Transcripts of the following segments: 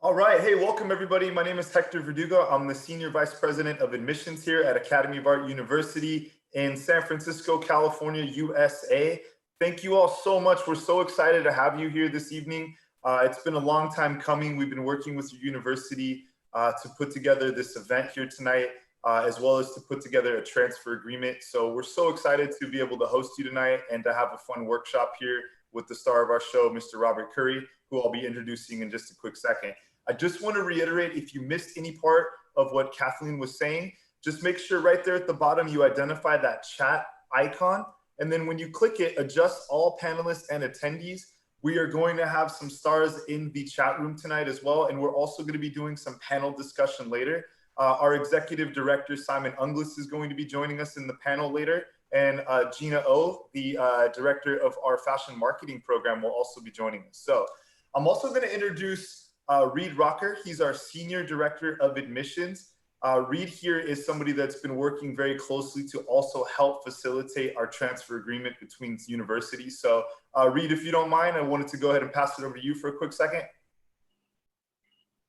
All right. Hey, welcome everybody. My name is Hector Verdugo. I'm the Senior Vice President of Admissions here at Academy of Art University in San Francisco, California, USA. Thank you all so much. We're so excited to have you here this evening. It's been a long time coming. We've been working with your university to put together this event here tonight, as well as to put together a transfer agreement. So we're so excited to be able to host you tonight and to have a fun workshop here with the star of our show, Mr. Robert Curry, who I'll be introducing in just a quick second. I just want to reiterate, if you missed any part of what Kathleen was saying, just make sure right there at the bottom you identify that chat icon. And then when you click it, adjust all panelists and attendees. We are going to have some stars in the chat room tonight as well. And we're also going to be doing some panel discussion later. Our executive director, Simon Unglis, is going to be joining us in the panel later. And Gina O, the director of our fashion marketing program, will also be joining us. So I'm also going to introduce Reed Rocker. He's our Senior Director of Admissions. Reed here is somebody that's been working very closely to also help facilitate our transfer agreement between universities. So Reed, if you don't mind, I wanted to go ahead and pass it over to you for a quick second.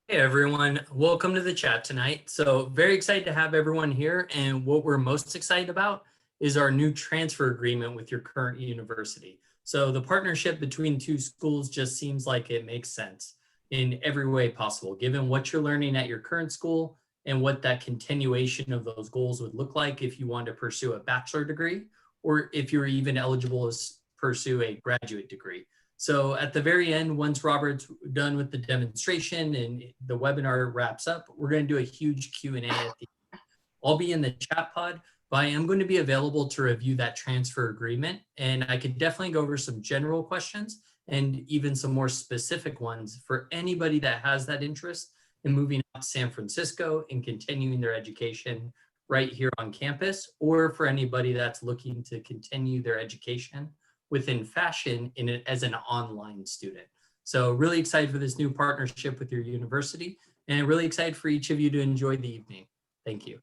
Hey everyone, welcome to the chat tonight. So very excited to have everyone here, and what we're most excited about is our new transfer agreement with your current university. So the partnership between two schools just seems like it makes sense in every way possible, given what you're learning at your current school and what that continuation of those goals would look like if you want to pursue a bachelor degree, or if you're even eligible to pursue a graduate degree. So at the very end, once Robert's done with the demonstration and the webinar wraps up, we're going to do a huge Q&A at the end. I'll be in the chat pod, but I am going to be available to review that transfer agreement, and I could definitely go over some general questions and even some more specific ones for anybody that has that interest in moving out to San Francisco and continuing their education right here on campus, or for anybody that's looking to continue their education within fashion as an online student. So really excited for this new partnership with your university, and really excited for each of you to enjoy the evening. Thank you.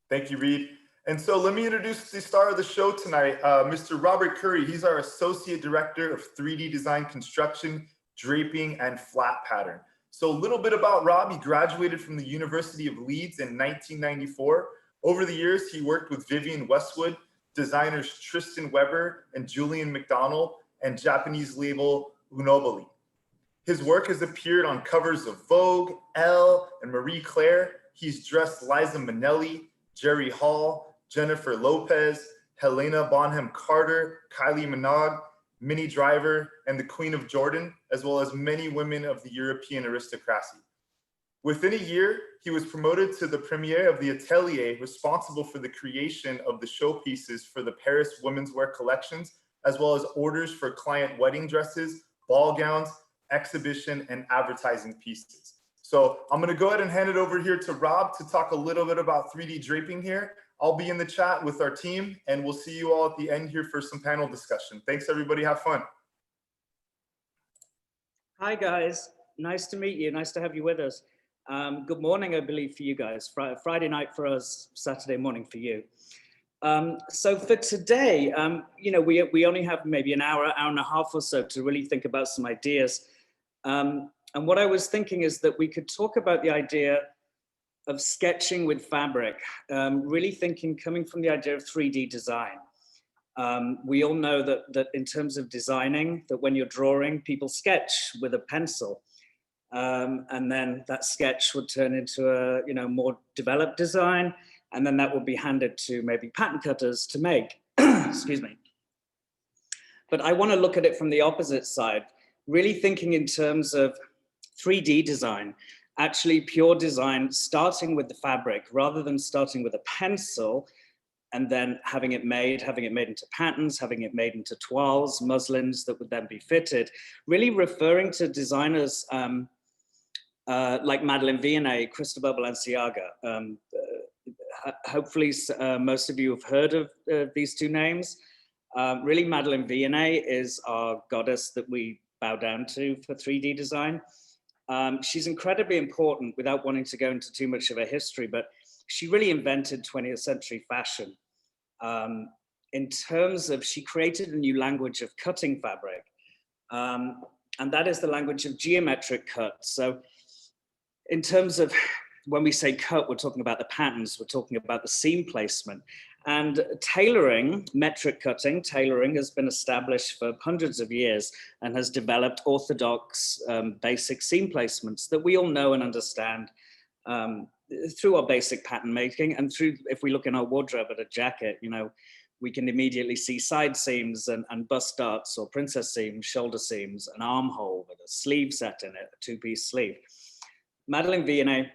Thank you, Reed. And so let me introduce the star of the show tonight, Mr. Robert Curry. He's our Associate Director of 3D Design Construction, Draping, and Flat Pattern. So a little bit about Rob. He graduated from the University of Leeds in 1994. Over the years, he worked with Vivienne Westwood, designers Tristan Weber and Julian McDonald, and Japanese label Unobali. His work has appeared on covers of Vogue, Elle, and Marie Claire. He's dressed Liza Minnelli, Jerry Hall, Jennifer Lopez, Helena Bonham Carter, Kylie Minogue, Minnie Driver, and the Queen of Jordan, as well as many women of the European aristocracy. Within a year, he was promoted to the premier of the atelier responsible for the creation of the showpieces for the Paris women's wear collections, as well as orders for client wedding dresses, ball gowns, exhibition, and advertising pieces. So I'm going to go ahead and hand it over here to Rob to talk a little bit about 3D draping here. I'll be in the chat with our team, and we'll see you all at the end here for some panel discussion. Thanks, everybody. Have fun. Hi, guys. Nice to meet you. Nice to have you with us. Good morning, I believe, for you guys. Friday night for us, Saturday morning for you. So for today, you know, we only have maybe an hour and a half or so to really think about some ideas. And what I was thinking is that we could talk about the idea of sketching with fabric, really thinking, coming from the idea of 3D design. We all know that in terms of designing, that when you're drawing, people sketch with a pencil. And then that sketch would turn into a more developed design, and then that would be handed to maybe pattern cutters to make. Excuse me. But I want to look at it from the opposite side, really thinking in terms of 3D design, actually pure design, starting with the fabric rather than starting with a pencil and then having it made into patterns, having it made into toiles, muslins that would then be fitted, really referring to designers like Madeleine Vianney, Cristobal Balenciaga. Hopefully most of you have heard of these two names. Really, Madeleine Vianney is our goddess that we bow down to for 3D design. She's incredibly important without wanting to go into too much of a history, but she really invented 20th century fashion. In terms of, she created a new language of cutting fabric. and that is the language of geometric cut. So in terms of when we say cut, we're talking about the patterns, we're talking about the seam placement. And tailoring, metric cutting, tailoring has been established for hundreds of years and has developed orthodox basic seam placements that we all know and understand through our basic pattern making, and through, if we look in our wardrobe at a jacket, you know, we can immediately see side seams and bust darts or princess seams, shoulder seams, an armhole with a sleeve set in it, a two-piece sleeve. Madeline Vianney,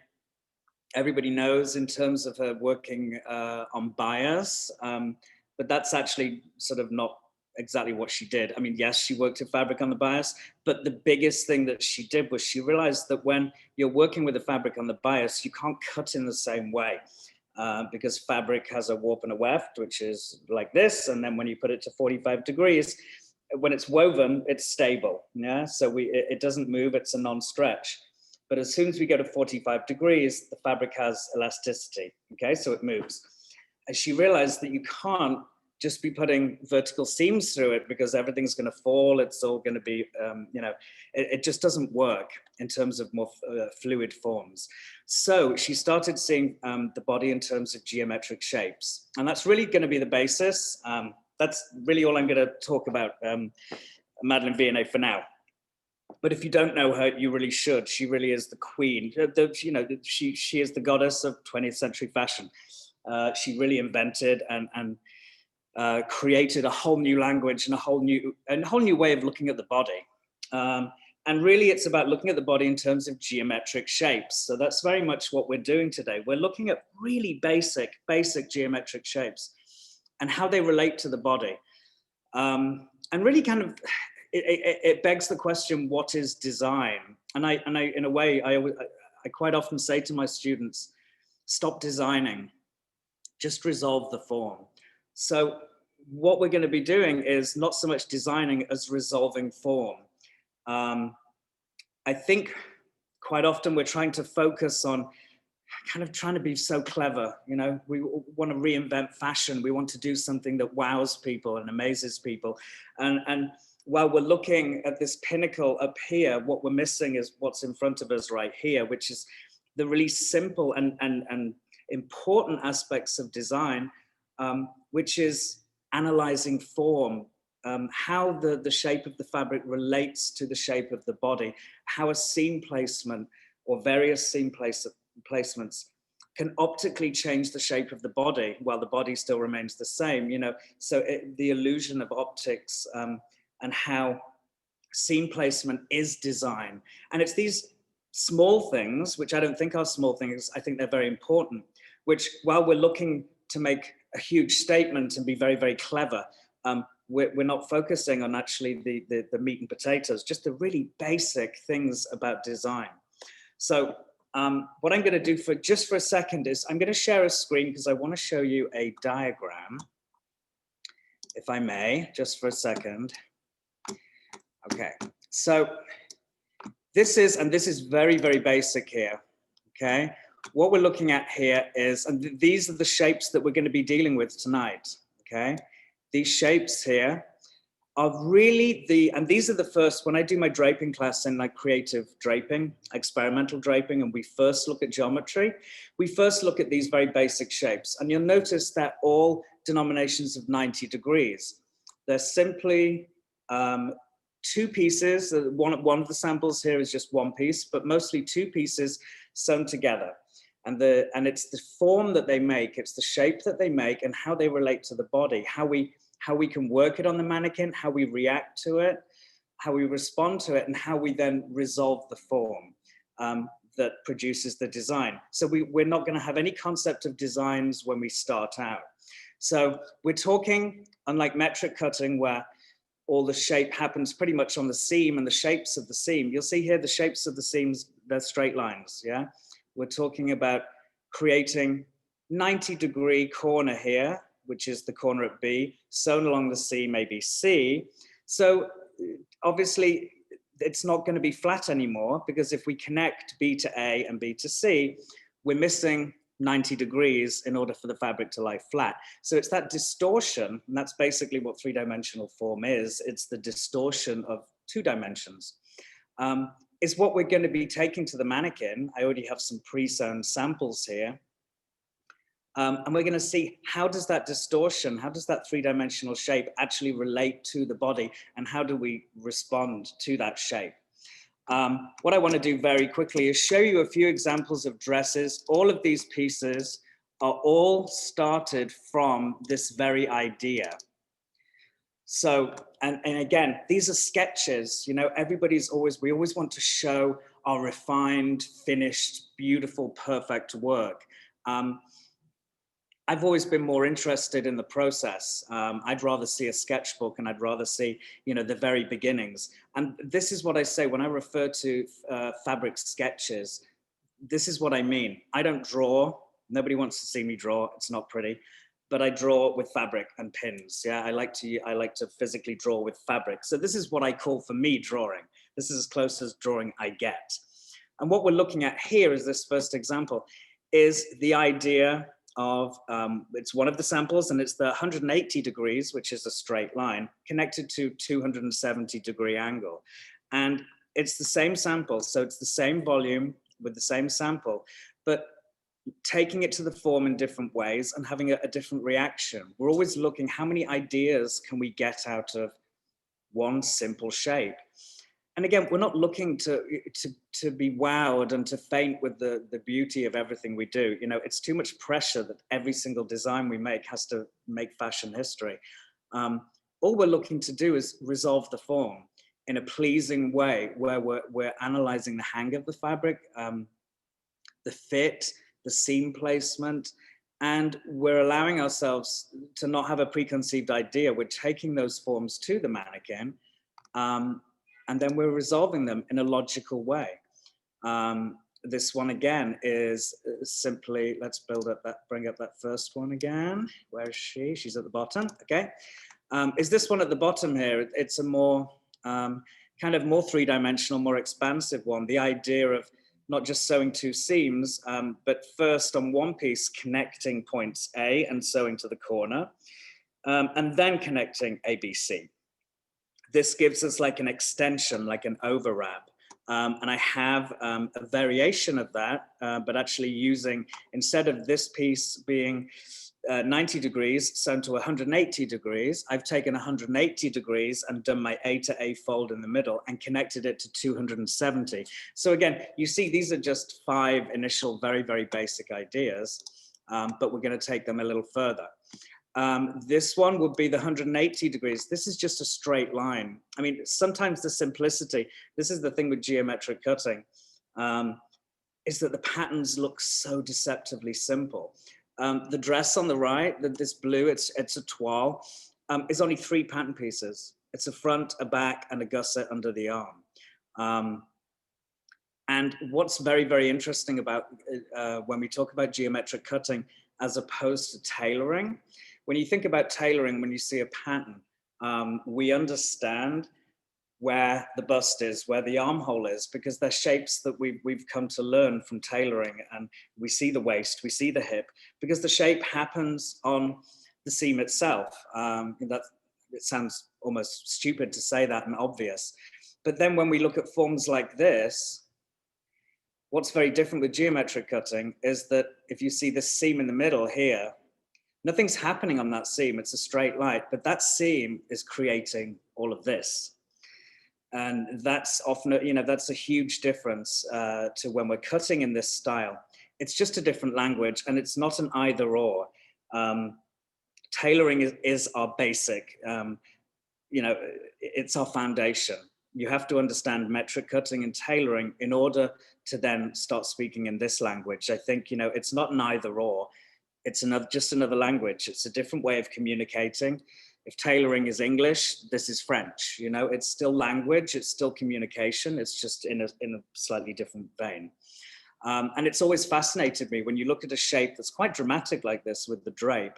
everybody knows in terms of her working on bias, but that's actually sort of not exactly what she did. I mean, yes, she worked in fabric on the bias, but the biggest thing that she did was she realized that when you're working with a fabric on the bias, you can't cut in the same way because fabric has a warp and a weft, which is like this. And then when you put it to 45 degrees, when it's woven, it's stable. Yeah, so it doesn't move, it's a non-stretch. But as soon as we go to 45 degrees, the fabric has elasticity, okay? So it moves. And she realized that you can't just be putting vertical seams through it because everything's gonna fall, it's all gonna be, you know, it just doesn't work in terms of more fluid forms. So she started seeing the body in terms of geometric shapes. And that's really gonna be the basis. That's really all I'm gonna talk about Madeline Vianney for now. But if you don't know her, you really should. She really is the queen. You know, she is the goddess of 20th century fashion. She really invented and created a whole new language and a whole new way of looking at the body. And really, it's about looking at the body in terms of geometric shapes. So that's very much what we're doing today. We're looking at really basic geometric shapes and how they relate to the body. And really kind of, it begs the question, what is design? And I in a way, I quite often say to my students, stop designing, just resolve the form. So what we're going to be doing is not so much designing as resolving form. I think quite often we're trying to focus on kind of trying to be so clever, you know, we want to reinvent fashion. We want to do something that wows people and amazes people. And while we're looking at this pinnacle up here, what we're missing is what's in front of us right here, which is the really simple and important aspects of design, which is analyzing form, how the shape of the fabric relates to the shape of the body, how a seam placement or various seam placements can optically change the shape of the body while the body still remains the same, you know. So the illusion of optics and how seam placement is design. And it's these small things, which I don't think are small things, I think they're very important, which while we're looking to make a huge statement and be very, very clever, we're not focusing on actually the meat and potatoes, just the really basic things about design. So what I'm going to do just for a second is I'm going to share a screen because I want to show you a diagram, if I may, just for a second. Okay, so this is very, very basic here, okay? What we're looking at here is, and these are the shapes that we're going to be dealing with tonight, okay? These shapes here are really and these are the first, when I do my draping class in like creative draping, experimental draping, and we first look at geometry, we first look at these very basic shapes. And you'll notice that all denominations of 90 degrees. They're simply two pieces. One of the samples here is just one piece, but mostly two pieces sewn together. And it's the form that they make, it's the shape that they make and how they relate to the body, how we can work it on the mannequin, how we react to it, how we respond to it, and how we then resolve the form that produces the design. So we're not going to have any concept of designs when we start out. So we're talking, unlike metric cutting, where all the shape happens pretty much on the seam and the shapes of the seam. You'll see here the shapes of the seams, they're straight lines, yeah? We're talking about creating 90-degree corner here, which is the corner at B, sewn along the seam ABC. So obviously it's not going to be flat anymore, because if we connect B to A and B to C, we're missing 90 degrees in order for the fabric to lie flat. So it's that distortion, and that's basically what three-dimensional form is. It's the distortion of two dimensions. is what we're going to be taking to the mannequin. I already have some pre-sewn samples here. And we're going to see how does that distortion, how does that three-dimensional shape actually relate to the body, and how do we respond to that shape? What I want to do very quickly is show you a few examples of dresses. All of these pieces are all started from this very idea. So, and again, these are sketches, you know, we always want to show our refined, finished, beautiful, perfect work. I've always been more interested in the process. I'd rather see a sketchbook, and I'd rather see, you know, the very beginnings. And this is what I say when I refer to fabric sketches. This is what I mean. I don't draw. Nobody wants to see me draw. It's not pretty, but I draw with fabric and pins. Yeah, I like to physically draw with fabric. So this is what I call, for me, drawing. This is as close as drawing I get. And what we're looking at here is this first example, is the idea of, it's one of the samples, and it's the 180 degrees, which is a straight line, connected to 270-degree angle. And it's the same sample, so it's the same volume with the same sample, but taking it to the form in different ways and having a different reaction. We're always looking, how many ideas can we get out of one simple shape? And again, we're not looking to be wowed and to faint with the beauty of everything we do. You know, it's too much pressure that every single design we make has to make fashion history. All we're looking to do is resolve the form in a pleasing way, where we're analyzing the hang of the fabric, the fit, the seam placement, and we're allowing ourselves to not have a preconceived idea. We're taking those forms to the mannequin, and then we're resolving them in a logical way. This one again is simply, let's bring up that first one again. Where is she? She's at the bottom, okay. Is this one at the bottom here? It's a more, kind of more three-dimensional, more expansive one. The idea of not just sewing two seams, but first on one piece connecting points A and sewing to the corner, and then connecting A, B, C. This gives us like an extension, like an overwrap. And I have a variation of that, but actually using, instead of this piece being 90 degrees sewn to 180 degrees, I've taken 180 degrees and done my A to A fold in the middle and connected it to 270. So again, you see, these are just 5 initial, very, very basic ideas, but we're going to take them a little further. This one would be the 180 degrees. This is just a straight line. I mean, sometimes the simplicity, this is the thing with geometric cutting, is that the patterns look so deceptively simple. The dress on the right, this blue, it's a toile, is only 3 pattern pieces. It's a front, a back, and a gusset under the arm. And what's very, very interesting about when we talk about geometric cutting as opposed to tailoring, when you think about tailoring, when you see a pattern, we understand where the bust is, where the armhole is, because they're shapes that we've come to learn from tailoring. And we see the waist, we see the hip, because the shape happens on the seam itself. It sounds almost stupid to say that and obvious. But then when we look at forms like this, what's very different with geometric cutting is that if you see this seam in the middle here, nothing's happening on that seam, it's a straight line, but that seam is creating all of this. And that's often, you know, that's a huge difference to when we're cutting in this style. It's just a different language, and it's not an either or. Tailoring is our basic, you know, it's our foundation. You have to understand metric cutting and tailoring in order to then start speaking in this language. I think, you know, it's not an either or. It's just another language. It's a different way of communicating. If tailoring is English, this is French. You know, it's still language, it's still communication. It's just in a slightly different vein. And it's always fascinated me when you look at a shape that's quite dramatic like this with the drape,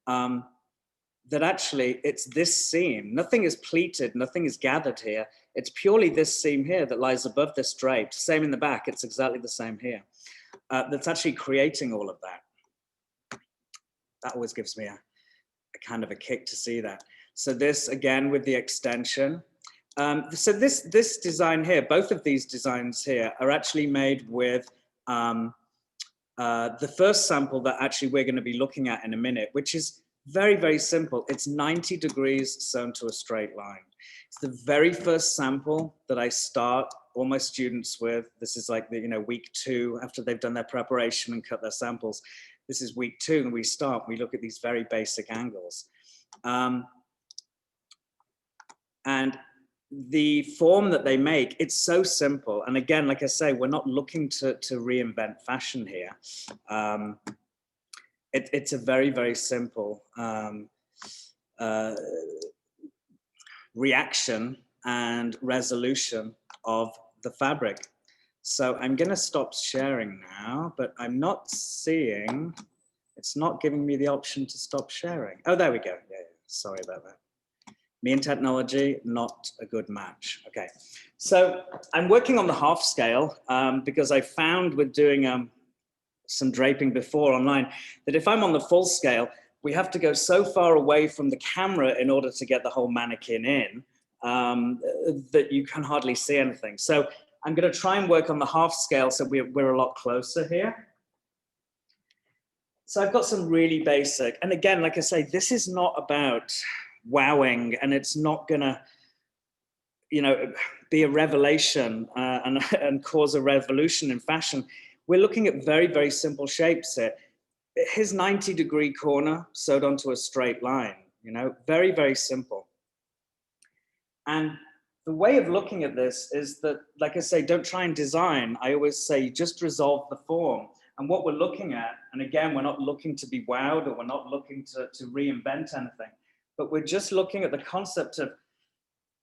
that actually it's this seam. Nothing is pleated, nothing is gathered here. It's purely this seam here that lies above this drape. Same in the back, it's exactly the same here. That's actually creating all of that. That always gives me a kind of a kick to see that. So this again with the extension, So this design here, both of these designs here are actually made with the first sample that actually we're going to be looking at in a minute, which is very, very simple. It's 90 degrees sewn to a straight line. It's the very first sample that I start all my students with. This is like the, week 2 after they've done their preparation and cut their samples. This is week 2 and we look at these very basic angles. And the form that they make, it's so simple. And again, like I say, we're not looking to reinvent fashion here. It's a very, very simple reaction and resolution of the fabric. So I'm gonna stop sharing now, but I'm not seeing, it's not giving me the option to stop sharing. Oh, there we go. Yeah, sorry about that. Me and technology, not a good match. Okay, so I'm working on the half scale because I found with doing some draping before online that if I'm on the full scale, we have to go so far away from the camera in order to get the whole mannequin in that you can hardly see anything. So I'm going to try and work on the half scale so we're a lot closer here. So I've got some really basic, and again, like I say, this is not about wowing, and it's not gonna, be a revelation and cause a revolution in fashion. We're looking at very, very simple shapes here. Here's 90-degree corner sewed onto a straight line, very, very simple. And the way of looking at this is that, like I say, don't try and design. I always say, just resolve the form. And what we're looking at, and again, we're not looking to be wowed or we're not looking to reinvent anything, but we're just looking at the concept of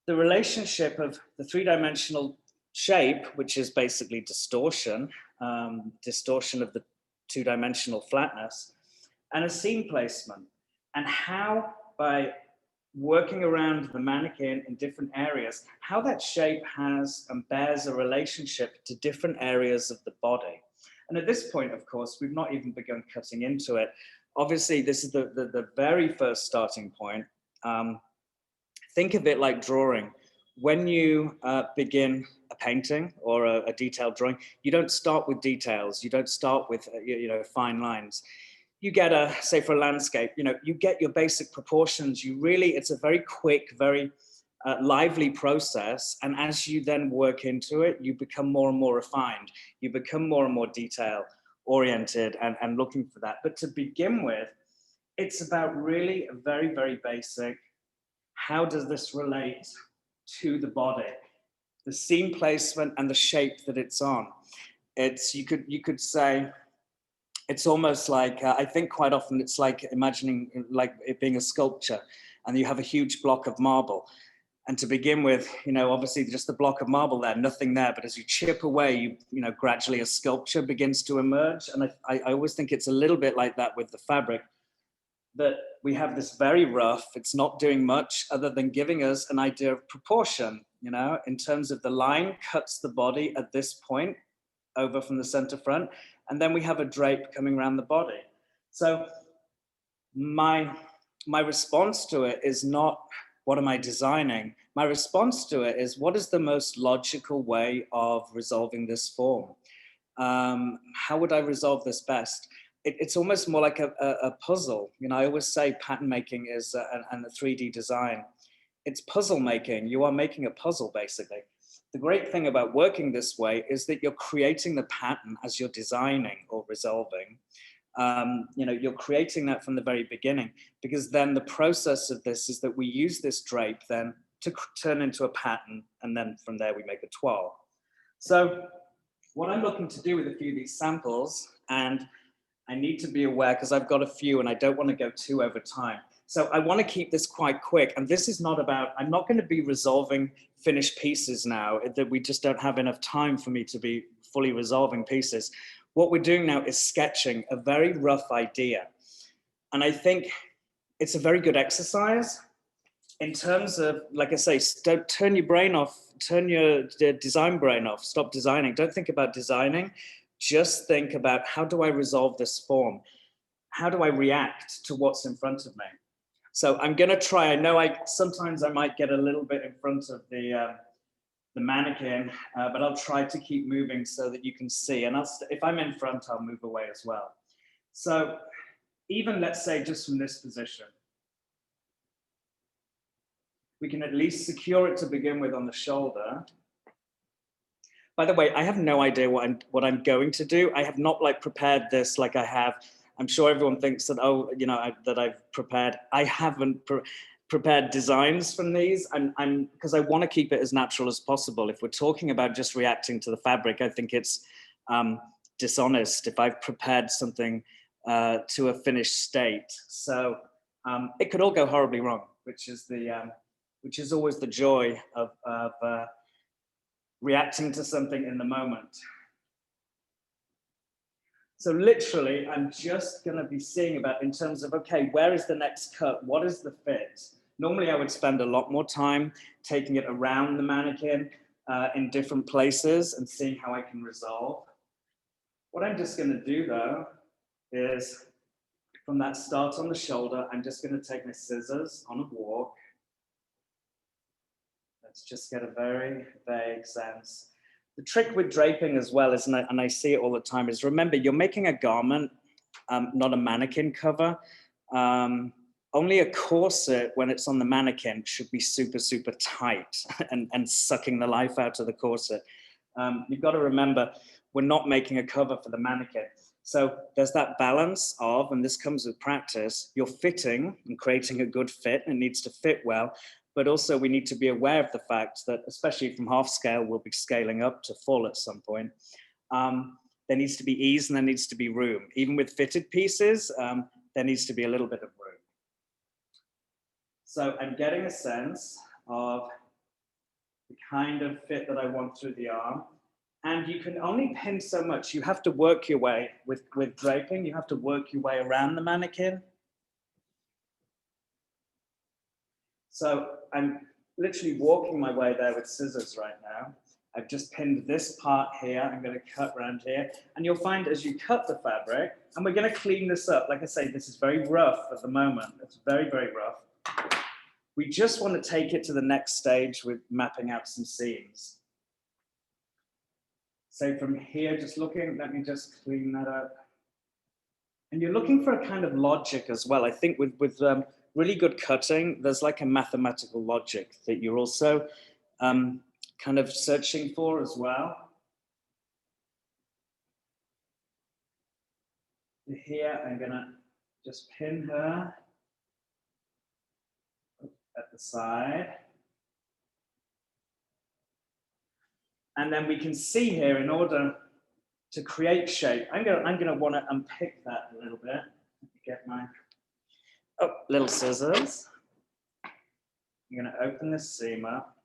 the relationship of the three-dimensional shape, which is basically distortion, distortion of the two-dimensional flatness, and a seam placement, and how by working around the mannequin in different areas, how that shape has and bears a relationship to different areas of the body. And at this point, of course, we've not even begun cutting into it. Obviously, this is the very first starting point. Think of it like drawing. When you begin a painting or a detailed drawing, you don't start with details. You don't start with fine lines. You get say for a landscape, you get your basic proportions. It's a very quick, very lively process. And as you then work into it, you become more and more refined. You become more and more detail oriented and looking for that. But to begin with, it's about really a very, very basic, how does this relate to the body? The seam placement and the shape that it's on. You could say, it's almost like, I think quite often it's like imagining like it being a sculpture and you have a huge block of marble. And to begin with, obviously just the block of marble there, nothing there. But as you chip away, gradually a sculpture begins to emerge. And I always think it's a little bit like that with the fabric, that we have this very rough, it's not doing much other than giving us an idea of proportion, in terms of the line cuts the body at this point over from the center front. And then we have a drape coming around the body. So my response to it is not, what am I designing? My response to it is, what is the most logical way of resolving this form? How would I resolve this best? It's almost more like a puzzle. I always say pattern making is, and the 3D design, it's puzzle making. You are making a puzzle, basically. The great thing about working this way is that you're creating the pattern as you're designing or resolving. You're creating that from the very beginning, because then the process of this is that we use this drape then to turn into a pattern, and then from there we make a toile. So what I'm looking to do with a few of these samples, and I need to be aware because I've got a few and I don't want to go too over time. So I want to keep this quite quick. And this is not about, I'm not going to be resolving finished pieces now, that we just don't have enough time for me to be fully resolving pieces. What we're doing now is sketching a very rough idea. And I think it's a very good exercise in terms of, like I say, don't turn your brain off, turn your design brain off, stop designing. Don't think about designing. Just think about, how do I resolve this form? How do I react to what's in front of me? So I'm going to try. I know sometimes I might get a little bit in front of the mannequin, but I'll try to keep moving so that you can see. And if I'm in front, I'll move away as well. So even, let's say, just from this position, we can at least secure it to begin with on the shoulder. By the way, I have no idea what I'm going to do. I have not prepared this like I have. I'm sure everyone thinks that, oh, that I've prepared. I haven't prepared designs from these. Because I want to keep it as natural as possible. If we're talking about just reacting to the fabric, I think it's dishonest if I've prepared something to a finished state. So it could all go horribly wrong, which is always the joy of reacting to something in the moment. So literally, I'm just going to be seeing about in terms of, okay, where is the next cut? What is the fit? Normally, I would spend a lot more time taking it around the mannequin in different places and seeing how I can resolve. What I'm just going to do, though, is from that start on the shoulder, I'm just going to take my scissors on a walk. Let's just get a very vague sense. The trick with draping as well is, and I see it all the time, is remember, you're making a garment, not a mannequin cover. Only a corset, when it's on the mannequin, should be super, super tight and sucking the life out of the corset. You've got to remember, we're not making a cover for the mannequin. So there's that balance of, and this comes with practice, you're fitting and creating a good fit, and it needs to fit well. But also we need to be aware of the fact that, especially from half scale, we'll be scaling up to full at some point. There needs to be ease and there needs to be room. Even with fitted pieces, there needs to be a little bit of room. So I'm getting a sense of the kind of fit that I want through the arm. And you can only pin so much. You have to work your way with draping. You have to work your way around the mannequin. So I'm literally walking my way there with scissors right now. I've just pinned this part here. I'm going to cut around here. And you'll find as you cut the fabric, and we're going to clean this up. Like I say, this is very rough at the moment. It's very, very rough. We just want to take it to the next stage with mapping out some seams. So from here, just looking, let me just clean that up. And you're looking for a kind of logic as well. I think with really good cutting, there's like a mathematical logic that you're also kind of searching for as well. Here, I'm gonna just pin her at the side. And then we can see here, in order to create shape, I'm gonna want to unpick that a little bit. Get my little scissors. I'm gonna open this seam up.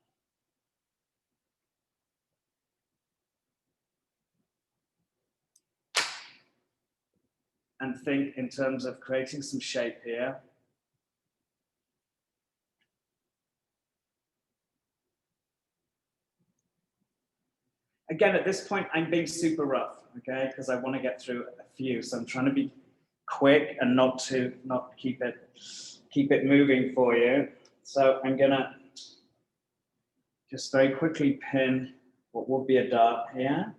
And think in terms of creating some shape here. Again, at this point, I'm being super rough, okay? Because I want to get through a few. So I'm trying to be quick and not keep it moving for you. So I'm gonna just very quickly pin what will be a dart here.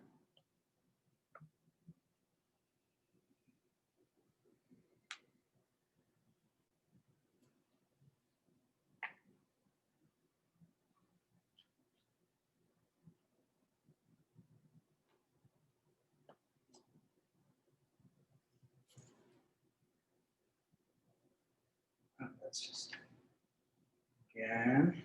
Let's just again.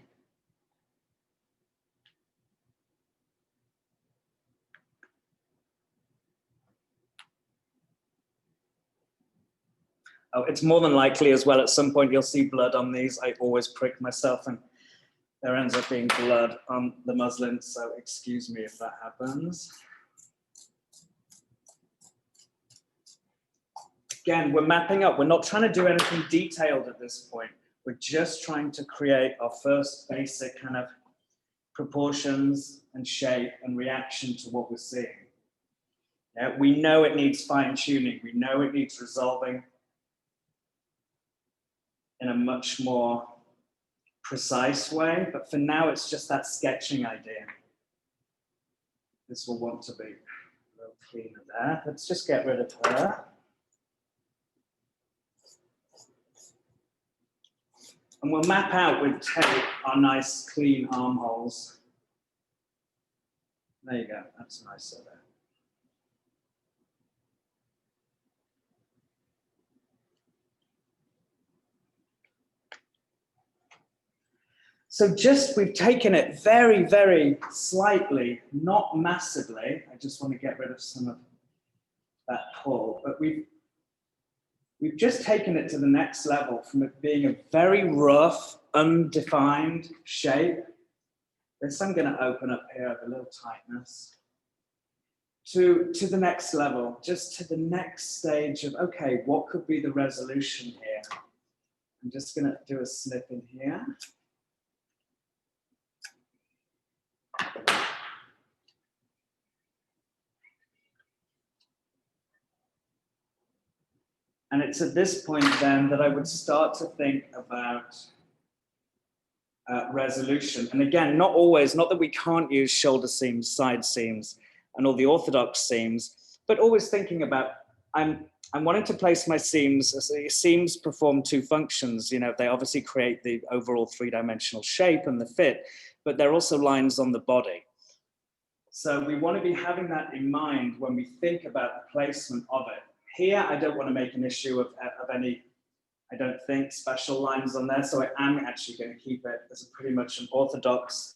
Oh, it's more than likely as well, at some point you'll see blood on these. I always prick myself and there ends up being blood on the muslin, so excuse me if that happens. Again, we're mapping up. We're not trying to do anything detailed at this point. We're just trying to create our first basic kind of proportions and shape and reaction to what we're seeing. Yeah, we know it needs fine tuning. We know it needs resolving. in a much more precise way, but for now it's just that sketching idea. This will want to be a little cleaner there. Let's just get rid of her. And we'll map out with tape our nice clean armholes. There you go, that's nicer there. So just, we've taken it very, very slightly, not massively. I just want to get rid of some of that pull, but we've just taken it to the next level from it being a very rough, undefined shape. This I'm going to open up here with a little tightness. To the next level, just to the next stage of, okay, what could be the resolution here? I'm just going to do a snip in here. And it's at this point then that I would start to think about resolution. And again, not always, not that we can't use shoulder seams, side seams, and all the orthodox seams, but always thinking about, I'm wanting to place my seams. Seams perform two functions. You know, they obviously create the overall three-dimensional shape and the fit, but they're also lines on the body. So we want to be having that in mind when we think about the placement of it. Here, I don't want to make an issue of any, I don't think, special lines on there. So I am actually going to keep it as pretty much an orthodox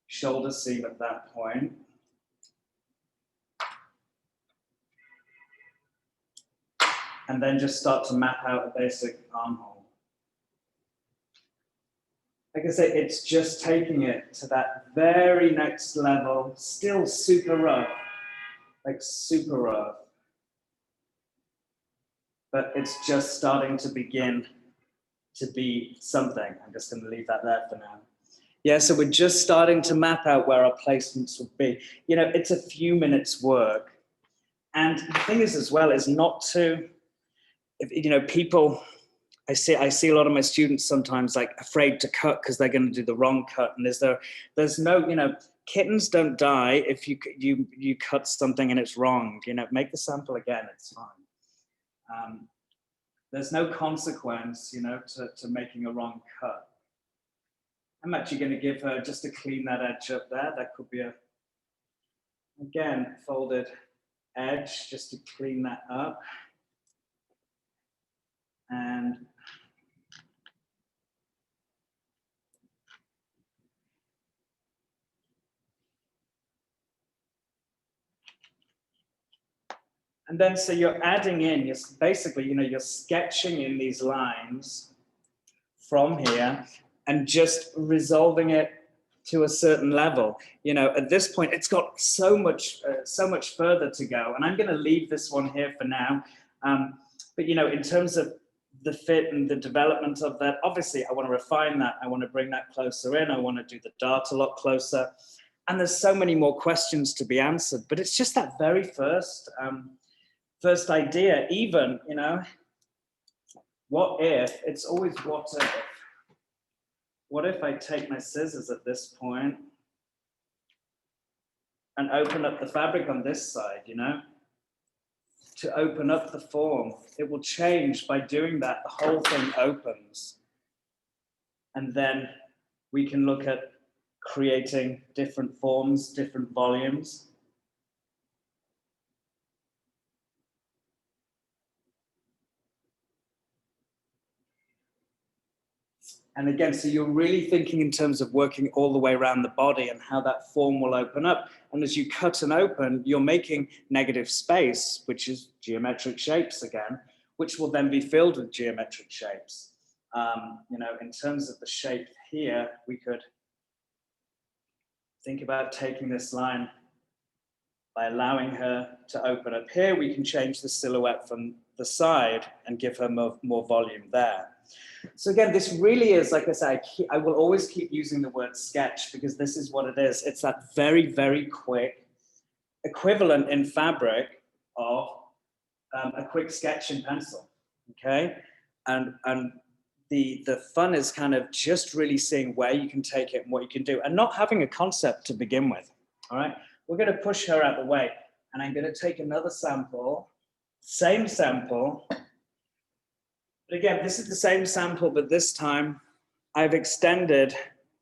shoulder seam at that point. And then just start to map out a basic armhole. Like I say, it's just taking it to that very next level, still super rough, like super rough. But it's just starting to begin to be something. I'm just going to leave that there for now. Yeah, so we're just starting to map out where our placements would be. You know, it's a few minutes work. And the thing is as well is not to, you know, people, I see a lot of my students sometimes like afraid to cut because they're going to do the wrong cut. And there's no, you know, kittens don't die if you cut something and it's wrong. You know, make the sample again, it's fine. There's no consequence, you know, to making a wrong cut. I'm actually going to give her, just to clean that edge up there, that could be a, again, folded edge, just to clean that up. And then, so you're adding in, you're basically, you know, you're sketching in these lines from here and just resolving it to a certain level. You know, at this point, it's got so much further to go. And I'm going to leave this one here for now. But, you know, in terms of the fit and the development of that, obviously, I want to refine that. I want to bring that closer in. I want to do the dart a lot closer. And there's so many more questions to be answered. But it's just that very first idea, even, you know, what if, it's always what if. What if I take my scissors at this point and open up the fabric on this side, you know, to open up the form. It will change by doing that. The whole thing opens. And then we can look at creating different forms, different volumes. And again, so you're really thinking in terms of working all the way around the body and how that form will open up. And as you cut and open, you're making negative space, which is geometric shapes again, which will then be filled with geometric shapes. You know, in terms of the shape here, we could think about taking this line by allowing her to open up here. We can change the silhouette from the side and give her more volume there. So again, this really is, like I said, I will always keep using the word sketch because this is what it is. It's that very, very quick equivalent in fabric of a quick sketch in pencil, okay? And the fun is kind of just really seeing where you can take it and what you can do, and not having a concept to begin with. All right, we're going to push her out the way, and I'm going to take another sample, same sample. But again, this is the same sample, but this time I've extended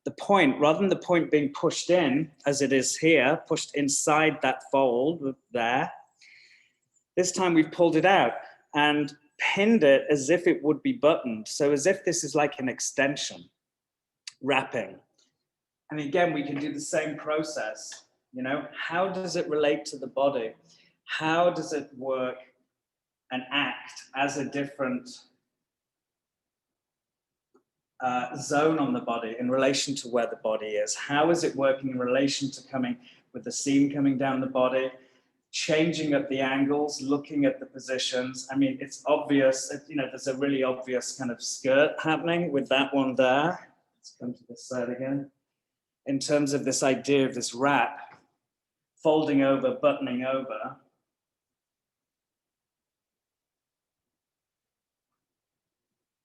the point, rather than the point being pushed in as it is here, pushed inside that fold there. This time we've pulled it out and pinned it as if it would be buttoned. So as if this is like an extension, wrapping. And again, we can do the same process. You know, how does it relate to the body? How does it work and act as a different zone on the body in relation to where the body is? How is it working in relation to coming with the seam coming down the body, changing up the angles, looking at the positions? I mean, it's obvious, you know, there's a really obvious kind of skirt happening with that one there. Let's come to this side again. In terms of this idea of this wrap, folding over, buttoning over.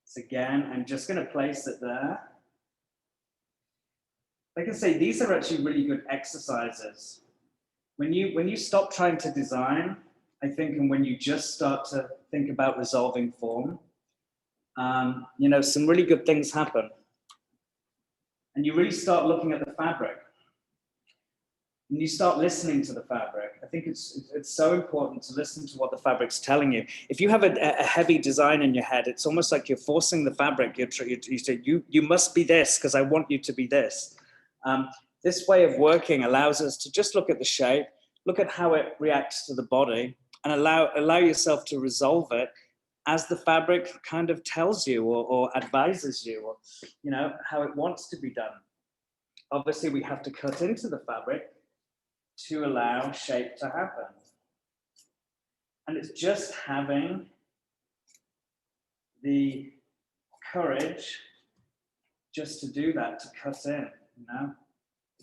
So again, I'm just going to place it there. Like I say, these are actually really good exercises. When you stop trying to design, I think, and when you just start to think about resolving form, you know, some really good things happen. And you really start looking at the fabric. And you start listening to the fabric. I think it's so important to listen to what the fabric's telling you. If you have a heavy design in your head, it's almost like you're forcing the fabric. You say, you must be this because I want you to be this. This way of working allows us to just look at the shape, look at how it reacts to the body, and allow yourself to resolve it as the fabric kind of tells you or advises you, or, you know, how it wants to be done. Obviously, we have to cut into the fabric to allow shape to happen. And it's just having the courage just to do that, to cut in, you know?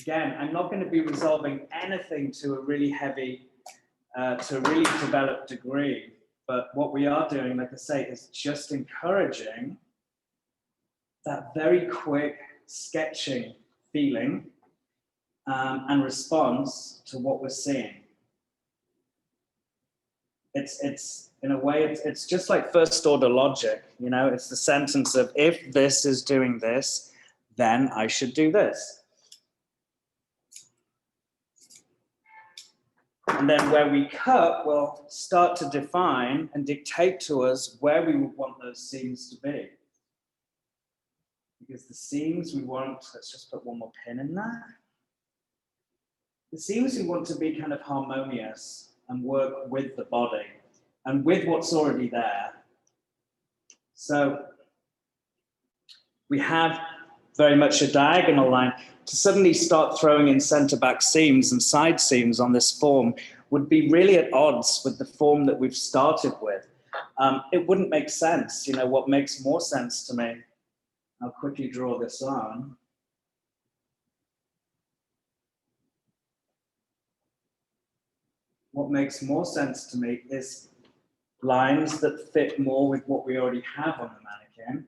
Again, I'm not going to be resolving anything to a really heavy, to a really developed degree, but what we are doing, like I say, is just encouraging that very quick sketching feeling and response to what we're seeing. It's in a way, it's just like first order logic, you know, it's the sentence of, if this is doing this, then I should do this. And then where we cut, we'll start to define and dictate to us where we would want those seams to be. Because the seams we want, let's just put one more pin in there. The seams we want to be kind of harmonious and work with the body and with what's already there. So we have very much a diagonal line. To suddenly start throwing in center back seams and side seams on this form would be really at odds with the form that we've started with. It wouldn't make sense. You know, what makes more sense to me, I'll quickly draw this on. What makes more sense to me is lines that fit more with what we already have on the mannequin.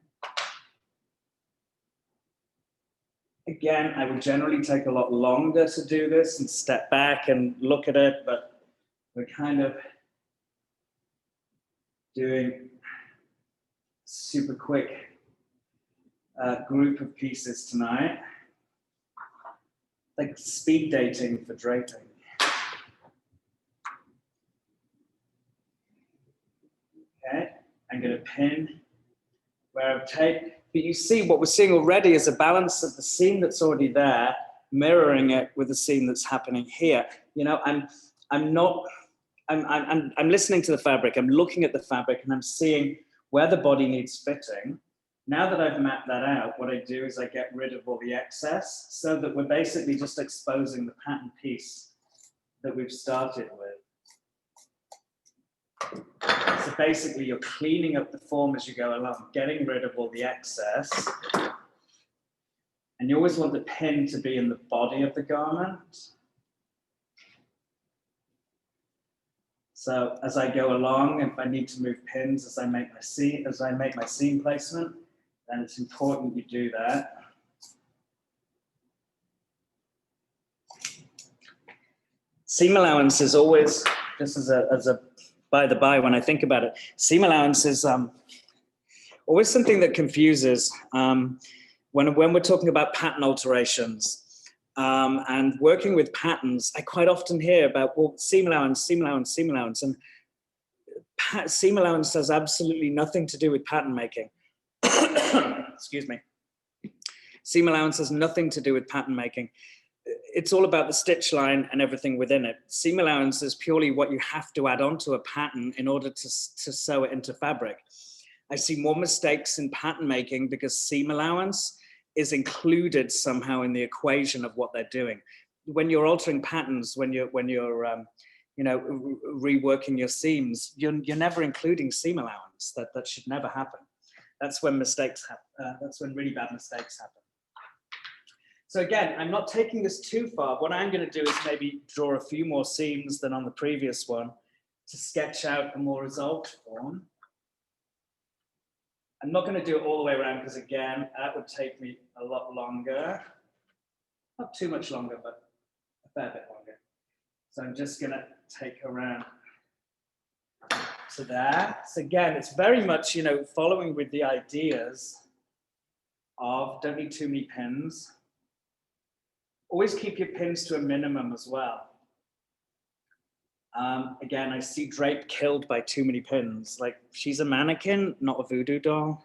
Again, I would generally take a lot longer to do this and step back and look at it, but we're kind of doing super quick group of pieces tonight, like speed dating for draping. Okay, I'm going to pin where I've taken, but you see what we're seeing already is a balance of the seam that's already there, mirroring it with the seam that's happening here. You know, I'm listening to the fabric, I'm looking at the fabric, and I'm seeing where the body needs fitting. Now that I've mapped that out, what I do is I get rid of all the excess so that we're basically just exposing the pattern piece that we've started with. So basically you're cleaning up the form as you go along, getting rid of all the excess. And you always want the pin to be in the body of the garment. So as I go along, if I need to move pins as I make my seam placement, then it's important you do that. Seam allowance is always, just as a by the by, when I think about it, seam allowance is always something that confuses when we're talking about pattern alterations and working with patterns. I quite often hear about, well, seam allowance, seam allowance, seam allowance, and seam allowance has absolutely nothing to do with pattern making. Excuse me. Seam allowance has nothing to do with pattern making. It's all about the stitch line and everything within it. Seam allowance is purely what you have to add on to a pattern in order to sew it into fabric. I see more mistakes in pattern making because seam allowance is included somehow in the equation of what they're doing. When you're altering patterns, when you're you know, reworking your seams, you're never including seam allowance. That should never happen. That's when mistakes happen. That's when really bad mistakes happen. So again, I'm not taking this too far. What I'm going to do is maybe draw a few more seams than on the previous one to sketch out a more resolved form. I'm not going to do it all the way around because, again, that would take me a lot longer. Not too much longer, but a fair bit longer. So I'm just going to take around to there. So again, it's very much, you know, following with the ideas of don't need too many pins. Always keep your pins to a minimum as well. Again, I see Drape killed by too many pins. Like, she's a mannequin, not a voodoo doll.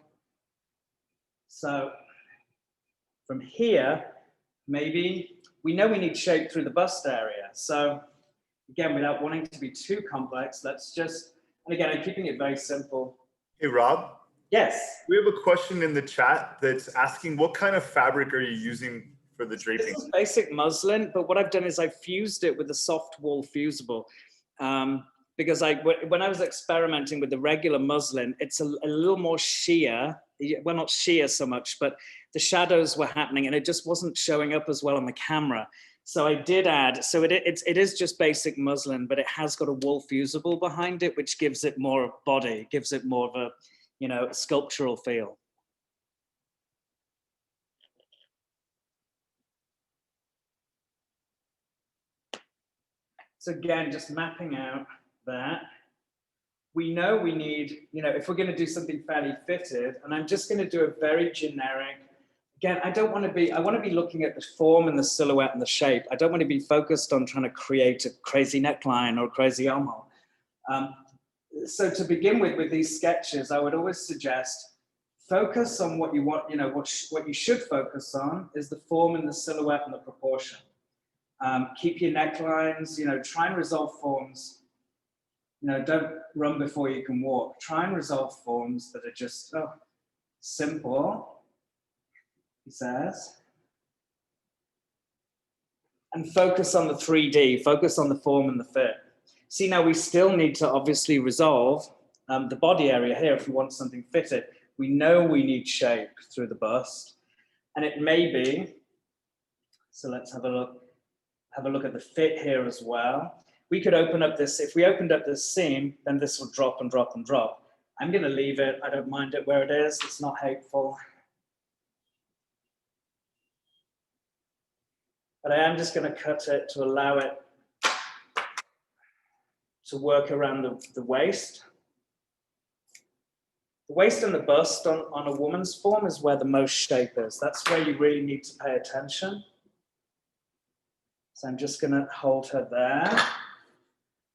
So from here, maybe we know we need shape through the bust area. So again, without wanting to be too complex, let's just, and again, I'm keeping it very simple. Hey, Rob. Yes. We have a question in the chat that's asking, what kind of fabric are you using for the draping? This is basic muslin, but what I've done is I've fused it with a soft wool fusible. Because when I was experimenting with the regular muslin, it's a little more sheer. Well, not sheer so much, but the shadows were happening and it just wasn't showing up as well on the camera. So I did add, so it is just basic muslin, but it has got a wool fusible behind it, which gives it more body, gives it more of a, you know, sculptural feel. So again, just mapping out that. We know we need, you know, if we're going to do something fairly fitted, and I'm just going to do a very generic, again, I want to be looking at the form and the silhouette and the shape. I don't want to be focused on trying to create a crazy neckline or a crazy armhole. So to begin with these sketches, I would always suggest focus on what you want, you know, what you should focus on is the form and the silhouette and the proportion. Keep your necklines, you know, try and resolve forms. You know, don't run before you can walk. Try and resolve forms that are just simple, he says. And focus on the 3D, focus on the form and the fit. See, now we still need to obviously resolve the body area here if we want something fitted. We know we need shape through the bust. And it may be, so let's have a look at the fit here as well. We could open up this, if we opened up this seam, then this will drop and drop and drop. I'm going to leave it. I don't mind it where it is. It's not hateful. But I am just going to cut it to allow it to work around the waist. The waist and the bust on a woman's form is where the most shape is. That's where you really need to pay attention. So I'm just going to hold her there.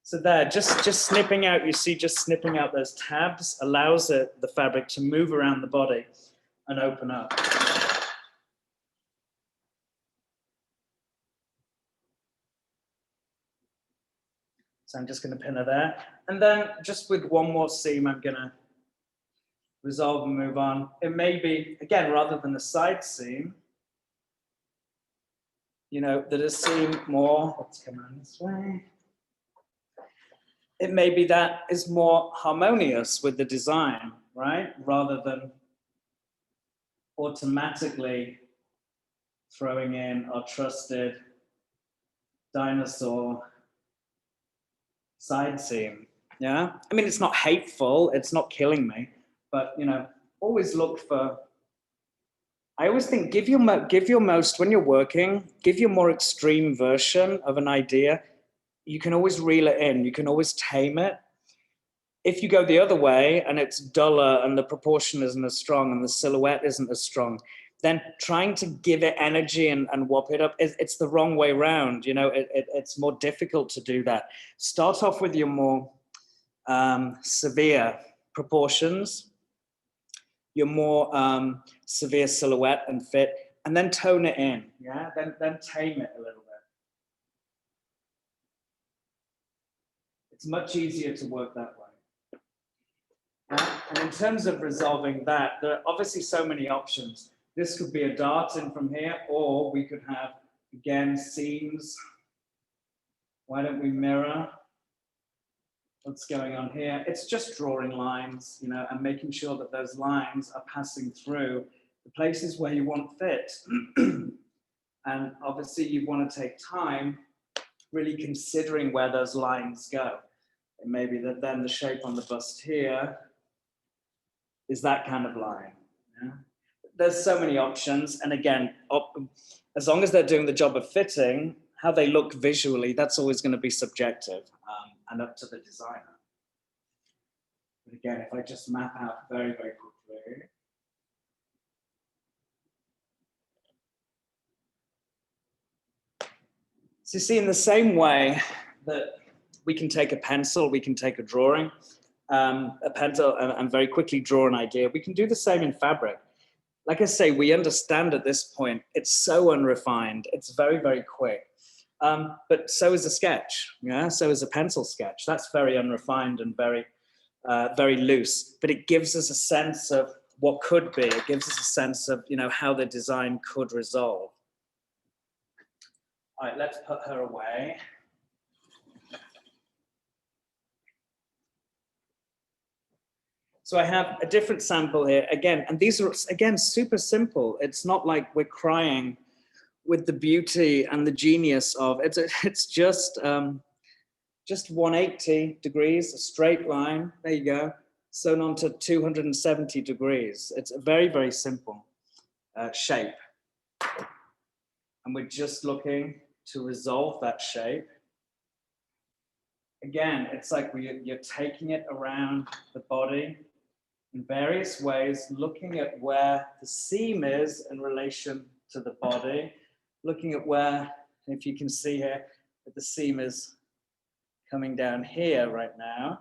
So there, just snipping out, you see, just snipping out those tabs allows the fabric to move around the body and open up. So I'm just going to pin her there. And then just with one more seam, I'm going to resolve and move on. It may be, again, rather than a side seam, you know, that a seam more, let's come around this way. It may be that is more harmonious with the design, right? Rather than automatically throwing in our trusted dinosaur side seam, yeah? I mean, it's not hateful, it's not killing me, but, you know, always look for I always think give your most, when you're working, give your more extreme version of an idea. You can always reel it in. You can always tame it. If you go the other way and it's duller and the proportion isn't as strong and the silhouette isn't as strong, then trying to give it energy and whop it up, it's the wrong way round. You know, it's more difficult to do that. Start off with your more severe proportions, your more severe silhouette and fit, and then tone it in, yeah? Then tame it a little bit. It's much easier to work that way. And in terms of resolving that, there are obviously so many options. This could be a dart in from here, or we could have, again, seams. Why don't we mirror what's going on here? It's just drawing lines, you know, and making sure that those lines are passing through the places where you want fit. And obviously you want to take time really considering where those lines go. It may be that then the shape on the bust here is that kind of line. Yeah? There's so many options. And again, as long as they're doing the job of fitting, how they look visually, that's always going to be subjective and up to the designer. But again, if I just map out very, very quickly. So you see, in the same way that we can take a pencil, we can take a drawing, a pencil, and very quickly draw an idea, we can do the same in fabric. Like I say, we understand at this point, it's so unrefined, it's very, very quick. But so is a sketch, yeah? So is a pencil sketch. That's very unrefined and very, very loose, but it gives us a sense of what could be. It gives us a sense of, you know, how the design could resolve. All right, let's put her away. So I have a different sample here again, and these are, again, super simple. It's not like we're crying with the beauty and the genius of it. It's just 180 degrees, a straight line. There you go. Sewn on to 270 degrees. It's a very, very simple shape. And we're just looking to resolve that shape. Again, it's like you're taking it around the body in various ways, looking at where the seam is in relation to the body, looking at where, if you can see here, that the seam is coming down here right now.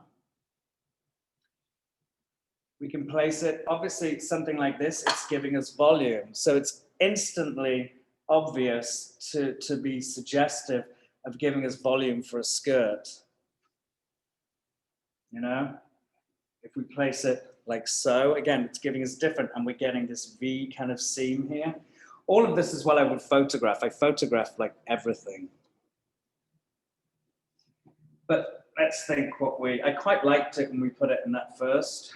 We can place it, obviously something like this, it's giving us volume. So it's instantly obvious to be suggestive of giving us volume for a skirt. You know, if we place it like so, again, it's giving us different, and we're getting this V kind of seam here. All of this is what I would photograph. I photograph like everything. But let's think I quite liked it when we put it in that first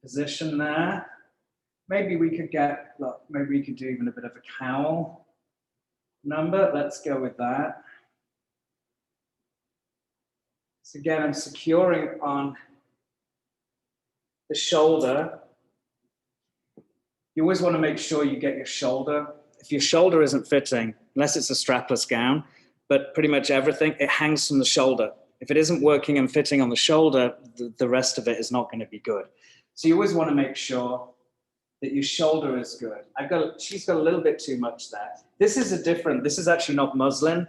position there. Maybe we could get, look, maybe we could do even a bit of a cowl number. Let's go with that. So again, I'm securing on the shoulder. You always want to make sure you get your shoulder. If your shoulder isn't fitting, unless it's a strapless gown, but pretty much everything, it hangs from the shoulder. If it isn't working and fitting on the shoulder, the rest of it is not going to be good. So you always want to make sure that your shoulder is good. She's got a little bit too much there. This is actually not muslin.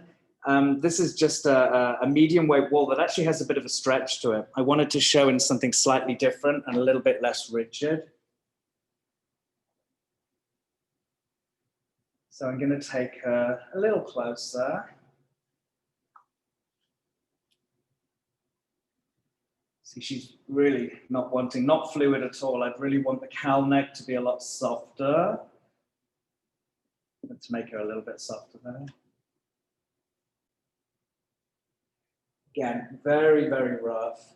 This is just a medium weight wool that actually has a bit of a stretch to it. I wanted to show in something slightly different and a little bit less rigid. So I'm going to take her a little closer. See, she's really not fluid at all. I'd really want the cowl neck to be a lot softer. Let's make her a little bit softer there. Again, very, very rough.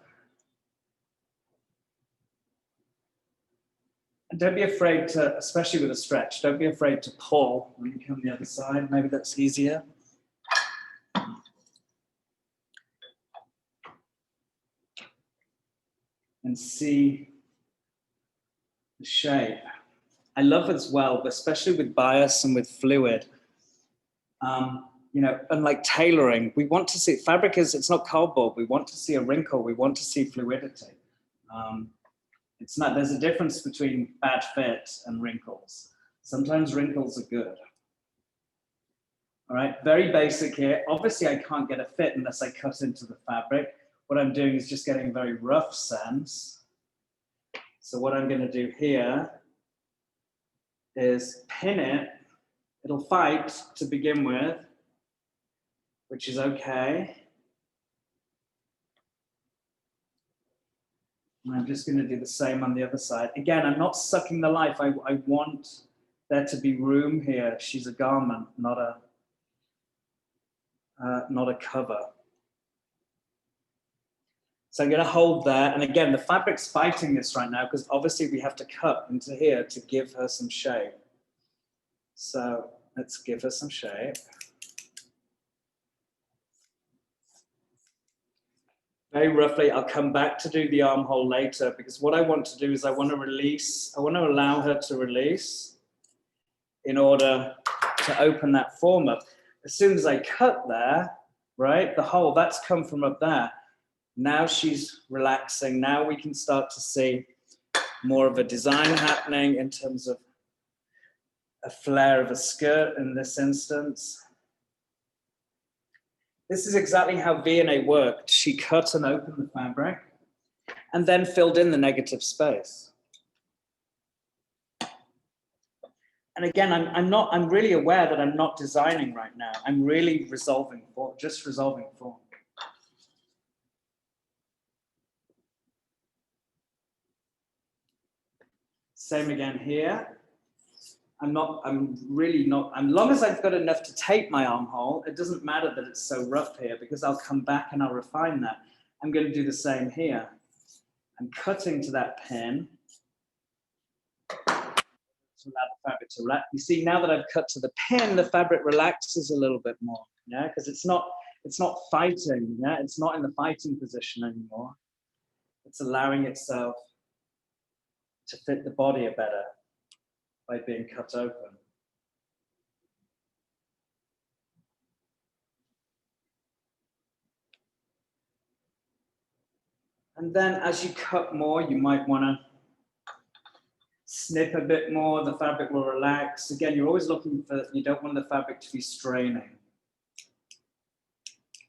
And don't be afraid to, especially with a stretch, don't be afraid to pull when you come the other side. Maybe that's easier. And see the shape. I love as well, especially with bias and with fluid, you know, unlike tailoring, we want to see, fabric is, it's not cardboard. We want to see a wrinkle. We want to see fluidity. It's not, there's a difference between bad fit and wrinkles. Sometimes wrinkles are good. All right, very basic here. Obviously, I can't get a fit unless I cut into the fabric. What I'm doing is just getting a very rough sense. So what I'm going to do here is pin it. It'll fight to begin with, which is okay. And I'm just going to do the same on the other side. Again, I'm not sucking the life. I want there to be room here. She's a garment, not a cover. So I'm going to hold there. And again, the fabric's fighting this right now because obviously we have to cut into here to give her some shape. So let's give her some shape. Very roughly, I'll come back to do the armhole later because what I want to do is I want to release, I want to allow her to release in order to open that form up. As soon as I cut there, right, the hole, that's come from up there. Now she's relaxing. Now we can start to see more of a design happening in terms of a flare of a skirt in this instance. This is exactly how V&A worked. She cut and opened the fabric and then filled in the negative space. And again, I'm really aware that I'm not designing right now. I'm really resolving form, just resolving form. Same again here. I'm really not, as long as I've got enough to tape my armhole, it doesn't matter that it's so rough here because I'll come back and I'll refine that. I'm going to do the same here. I'm cutting to that pin to allow the fabric to relax. You see, now that I've cut to the pin, the fabric relaxes a little bit more, yeah, because it's not fighting, yeah, it's not in the fighting position anymore. It's allowing itself to fit the body a better by being cut open. And then as you cut more, you might want to snip a bit more, the fabric will relax. Again, you're always looking for, you don't want the fabric to be straining.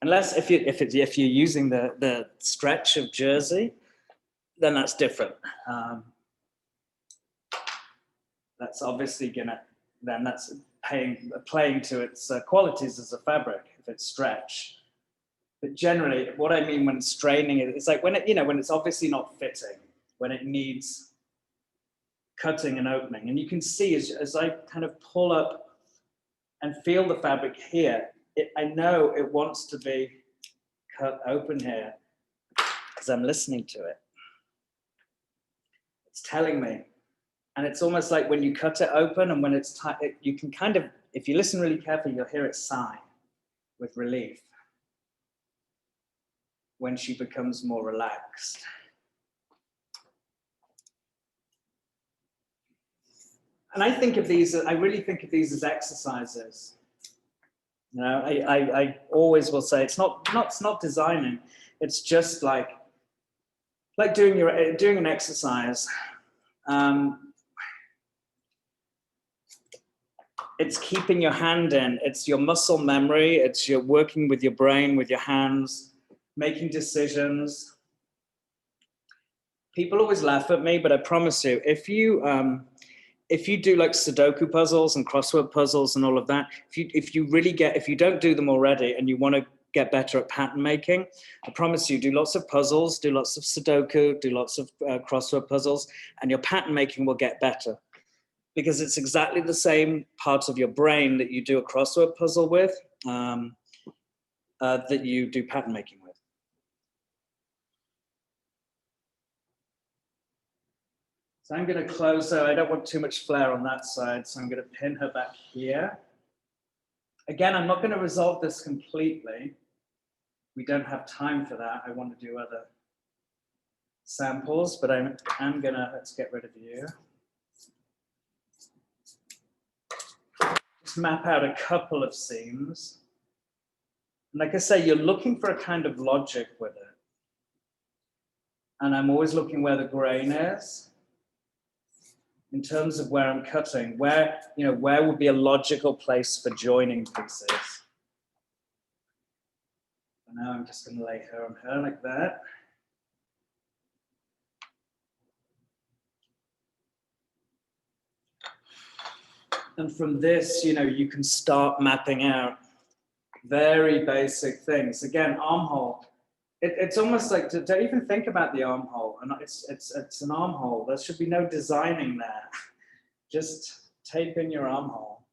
Unless if you're using the stretch of jersey, then that's different. That's obviously gonna, then that's playing to its qualities as a fabric if it's stretch. But generally, what I mean when straining it, it's like when it, you know, when it's obviously not fitting, when it needs cutting and opening. And you can see as I kind of pull up and feel the fabric here, I know it wants to be cut open here because I'm listening to it. It's telling me. And it's almost like when you cut it open and when it's tight, you can kind of, if you listen really carefully, you'll hear it sigh with relief when she becomes more relaxed. And I think of these, I really think of these as exercises. You know, I always will say it's not designing. It's just like doing an exercise. It's keeping your hand in. It's your muscle memory. It's your working with your brain, with your hands, making decisions. People always laugh at me, but I promise you, if you do like Sudoku puzzles and crossword puzzles and all of that, if you don't do them already and you want to get better at pattern making, I promise you, do lots of puzzles, do lots of Sudoku, do lots of crossword puzzles, and your pattern making will get better. Because it's exactly the same part of your brain that you do a crossword puzzle with, that you do pattern making with. So I'm going to close her. I don't want too much flare on that side, so I'm going to pin her back here. Again, I'm not going to resolve this completely. We don't have time for that. I want to do other samples, but I'm going to, let's get rid of you. to map out a couple of seams. And like I say, you're looking for a kind of logic with it. And I'm always looking where the grain is in terms of where I'm cutting, where would be a logical place for joining pieces. And now I'm just going to lay her on her like that. And from this, you can start mapping out very basic things. Again, armhole. It's almost like to even think about the armhole, and it's an armhole. There should be no designing there. Just tape in your armhole.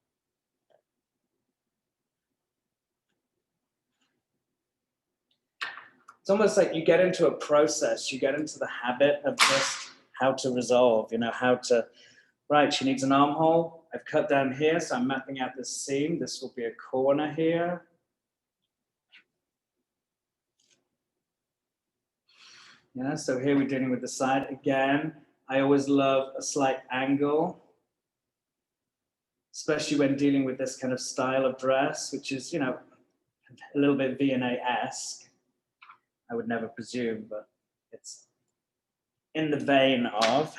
It's almost like you get into a process. You get into the habit of just how to resolve. How to. Right, she needs an armhole. I've cut down here, so I'm mapping out this seam. This will be a corner here. Yeah, so here we're dealing with the side. Again, I always love a slight angle, especially when dealing with this kind of style of dress, which is, a little bit V&A-esque. I would never presume, but it's in the vein of.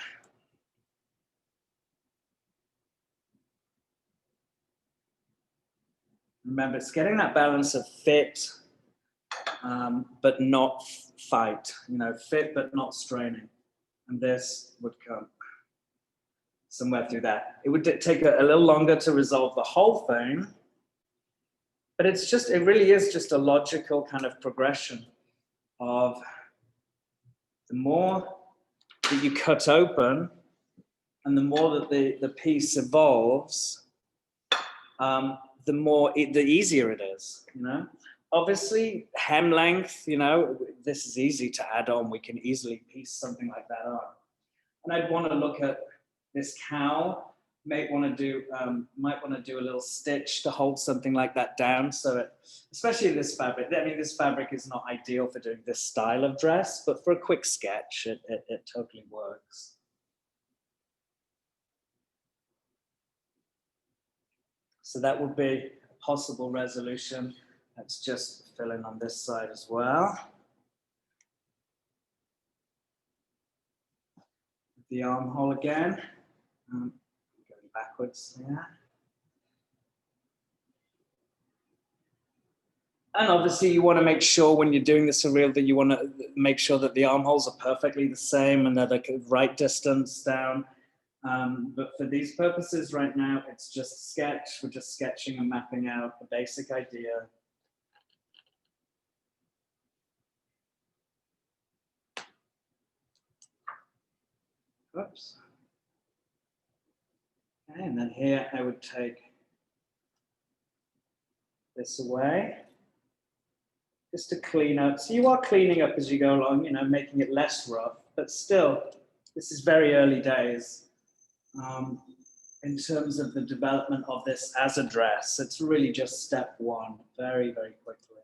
Remember, it's getting that balance of fit, but not fight, fit but not straining. And this would come somewhere through that. It would take a little longer to resolve the whole thing, but it really is just a logical kind of progression of the more that you cut open and the more that the piece evolves, the easier it is, Obviously, hem length, this is easy to add on. We can easily piece something like that on. And I'd want to look at this cowl. Might want to do a little stitch to hold something like that down. So, especially this fabric. I mean, this fabric is not ideal for doing this style of dress, but for a quick sketch, it totally works. So that would be a possible resolution. Let's just fill in on this side as well. The armhole again. Going backwards here. And obviously you want to make sure when you're doing the surreal that you want to make sure that the armholes are perfectly the same and they're the right distance down. But for these purposes right now, it's just a sketch. We're just sketching and mapping out a basic idea. Oops. Okay, and then here I would take this away, just to clean up. So you are cleaning up as you go along, making it less rough, but still, this is very early days in terms of the development of this as a dress. It's really just step one, very, very quickly.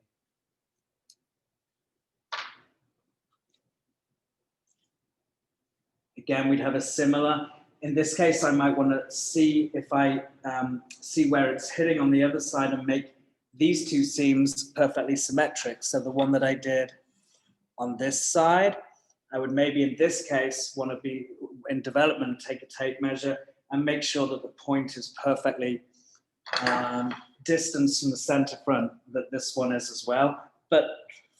Again, we'd have a similar, in this case, I might want to see if I see where it's hitting on the other side and make these two seams perfectly symmetric. So the one that I did on this side, I would maybe in this case want to be in development, take a tape measure and make sure that the point is perfectly distanced from the center front, that this one is as well. But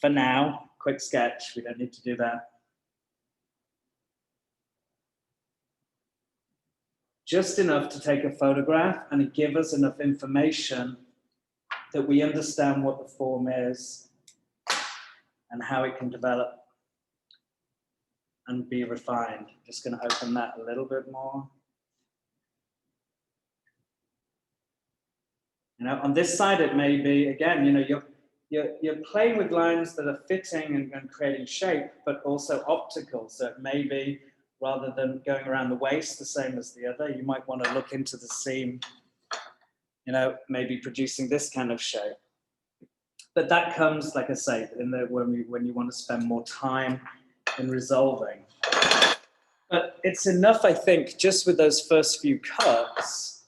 for now, quick sketch, we don't need to do that. Just enough to take a photograph and give us enough information that we understand what the form is and how it can develop and be refined. Just going to open that a little bit more. On this side, it may be, again, you're playing with lines that are fitting and creating shape, but also optical. So it may be, rather than going around the waist the same as the other, you might want to look into the seam, maybe producing this kind of shape. But that comes, like I say, when you want to spend more time in resolving. But it's enough, I think, just with those first few cuts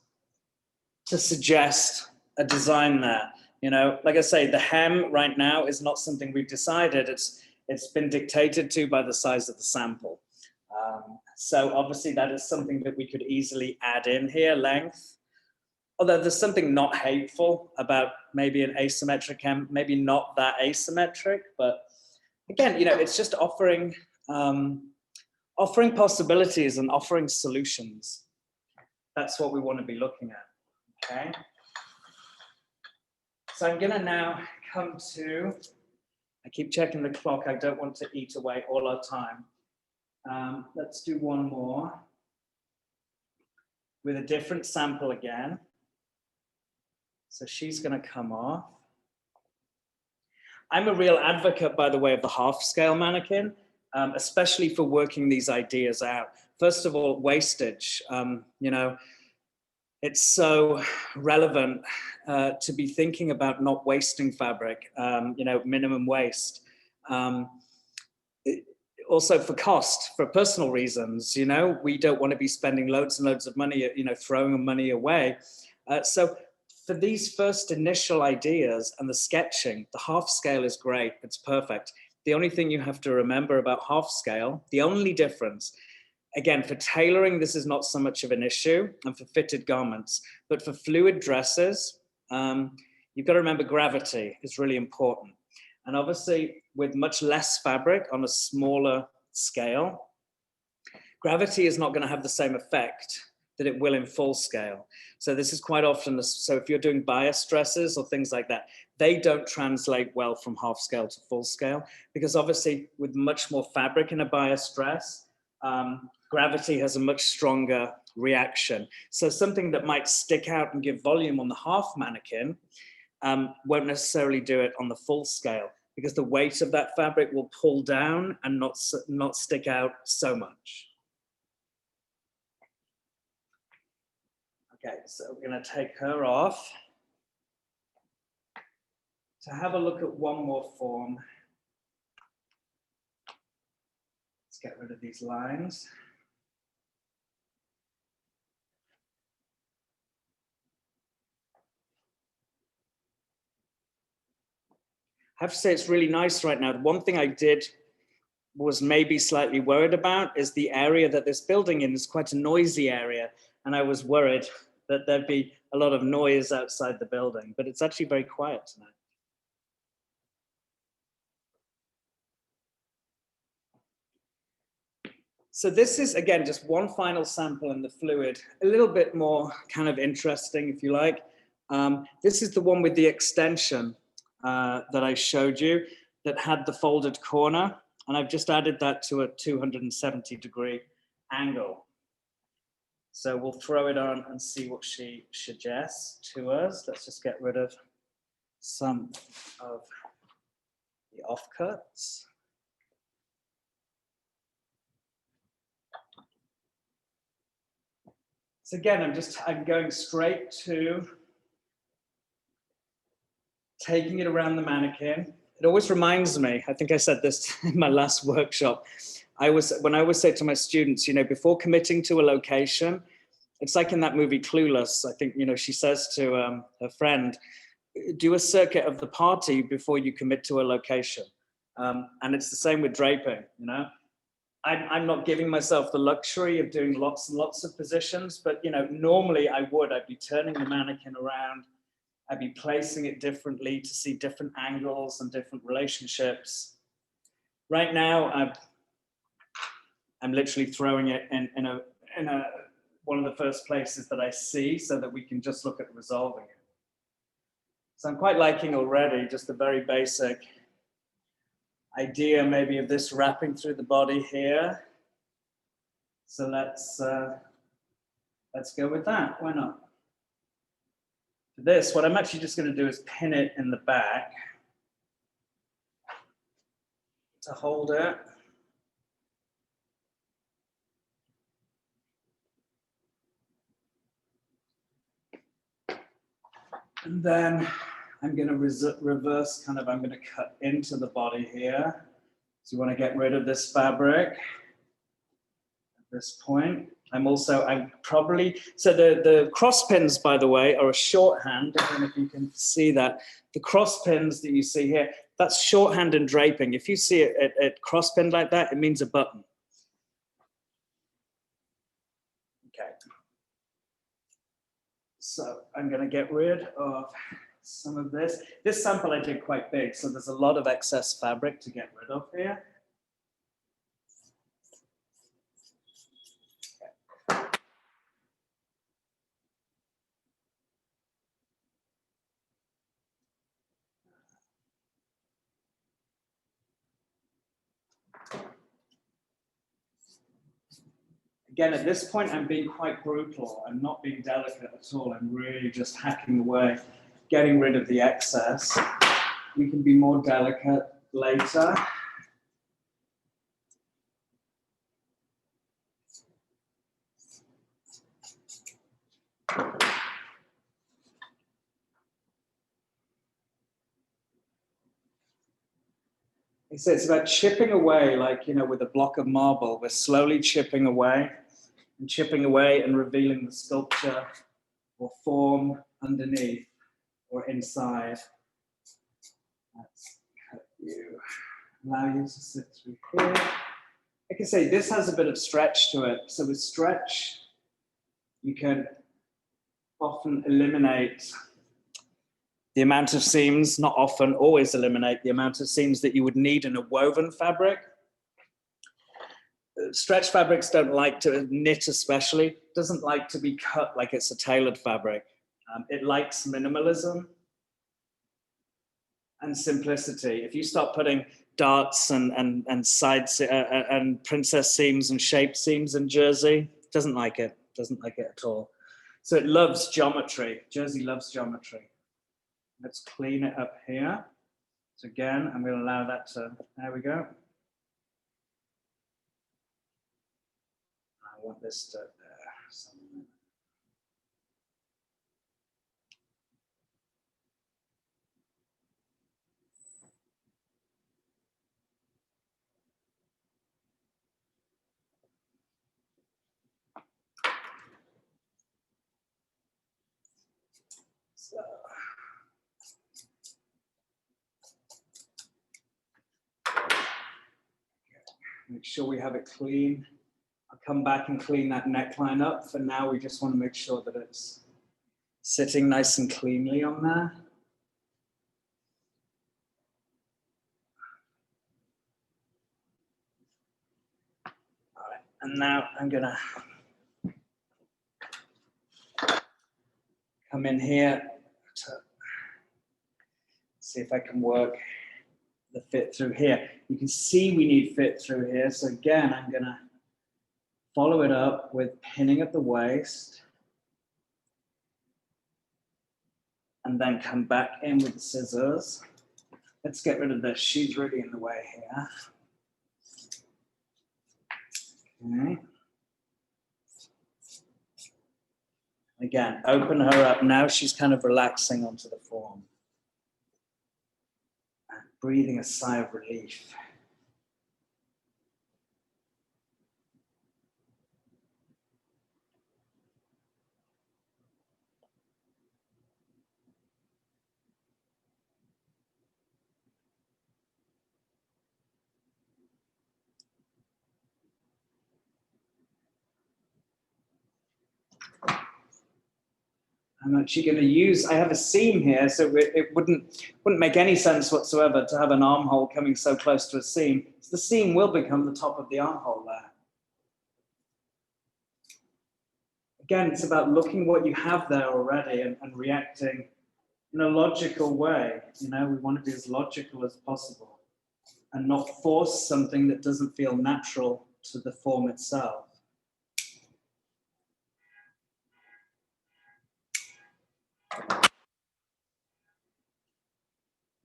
to suggest a design there. You know, like I say, the hem right now is not something we've decided. It's been dictated to by the size of the sample. So obviously that is something that we could easily add in here, length. Although there's something not hateful about maybe an asymmetric hem, maybe not that asymmetric, but again, you know, it's just offering possibilities and offering solutions. That's what we want to be looking at, okay? So I'm gonna now come to, I keep checking the clock, I don't want to eat away all our time. Let's do one more with a different sample again. So she's gonna come off. I'm a real advocate, by the way, of the half scale mannequin, especially for working these ideas out. First of all, wastage, you know, it's so relevant to be thinking about not wasting fabric, you know, minimum waste. Also for cost, for personal reasons, you know, we don't want to be spending loads and loads of money, you know, throwing money away. So for these first initial ideas and the sketching, the half scale is great, it's perfect. The only thing you have to remember about half scale, the only difference, again, for tailoring, this is not so much of an issue, and for fitted garments, but for fluid dresses, you've got to remember gravity is really important. And obviously, with much less fabric on a smaller scale, gravity is not going to have the same effect that it will in full scale. So this is quite often, so if you're doing bias dresses or things like that, they don't translate well from half scale to full scale, because obviously with much more fabric in a bias dress, gravity has a much stronger reaction. So something that might stick out and give volume on the half mannequin won't necessarily do it on the full scale, because the weight of that fabric will pull down and not stick out so much. Okay, so we're going to take her off. To have a look at one more form, let's get rid of these lines. I have to say it's really nice right now. One thing I did was maybe slightly worried about is the area that this building in is quite a noisy area. And I was worried that there'd be a lot of noise outside the building, but it's actually very quiet tonight. So this is, again, just one final sample in the fluid, a little bit more kind of interesting, if you like. This is the one with the extension that I showed you that had the folded corner, and I've just added that to a 270-degree angle. So we'll throw it on and see what she suggests to us. Let's just get rid of some of the offcuts. So again, I'm going straight to taking it around the mannequin. It always reminds me, I think I said this in my last workshop, when I always say to my students, you know, before committing to a location, it's like in that movie Clueless, I think, you know, she says to her friend, do a circuit of the party before you commit to a location. And it's the same with draping, you know. I'm not giving myself the luxury of doing lots and lots of positions, but, you know, normally I'd be turning the mannequin around, I'd be placing it differently to see different angles and different relationships. Right now, I'm literally throwing it in one of the first places that I see so that we can just look at resolving it. So I'm quite liking already just the very basic idea maybe of this wrapping through the body here. So let's go with that, why not? For this, what I'm actually just going to do is pin it in the back to hold it. And then I'm going to reverse I'm going to cut into the body here. So you want to get rid of this fabric at this point, I'm probably, so the cross pins, by the way, are a shorthand. I don't know if you can see that. The cross pins that you see here, that's shorthand in draping. If you see it cross pinned like that, it means a button. Okay. So I'm going to get rid of some of this. This sample I did quite big, so there's a lot of excess fabric to get rid of here. Again, at this point, I'm being quite brutal. I'm not being delicate at all. I'm really just hacking away, getting rid of the excess. We can be more delicate later. So it's about chipping away, like, you know, with a block of marble. We're slowly chipping away and revealing the sculpture or form underneath or inside. Let's cut you, allow you to sit through here. Like I say, this has a bit of stretch to it. So with stretch, you can often eliminate the amount of seams, not often, always eliminate the amount of seams that you would need in a woven fabric. Stretch fabrics don't like to, knit especially, doesn't like to be cut like it's a tailored fabric. It likes minimalism and simplicity. If you start putting darts and sides and princess seams and shape seams in jersey, doesn't like it at all. So it loves geometry. Jersey loves geometry. Let's clean it up here. So again, I'm going to allow that to, there we go. I want this to somewhere. So. Make sure we have it clean. I'll come back and clean that neckline up. For now, we just want to make sure that it's sitting nice and cleanly on there. All right, and now I'm gonna come in here to see if I can work the fit through here. You can see we need fit through here. So again, I'm gonna follow it up with pinning at the waist. And then come back in with the scissors. Let's get rid of this. She's really in the way here. Okay. Again, open her up. Now she's kind of relaxing onto the form. And breathing a sigh of relief. I'm actually going to use, I have a seam here, so it wouldn't make any sense whatsoever to have an armhole coming so close to a seam. So the seam will become the top of the armhole there. Again, it's about looking what you have there already and reacting in a logical way. You know, we want to be as logical as possible and not force something that doesn't feel natural to the form itself.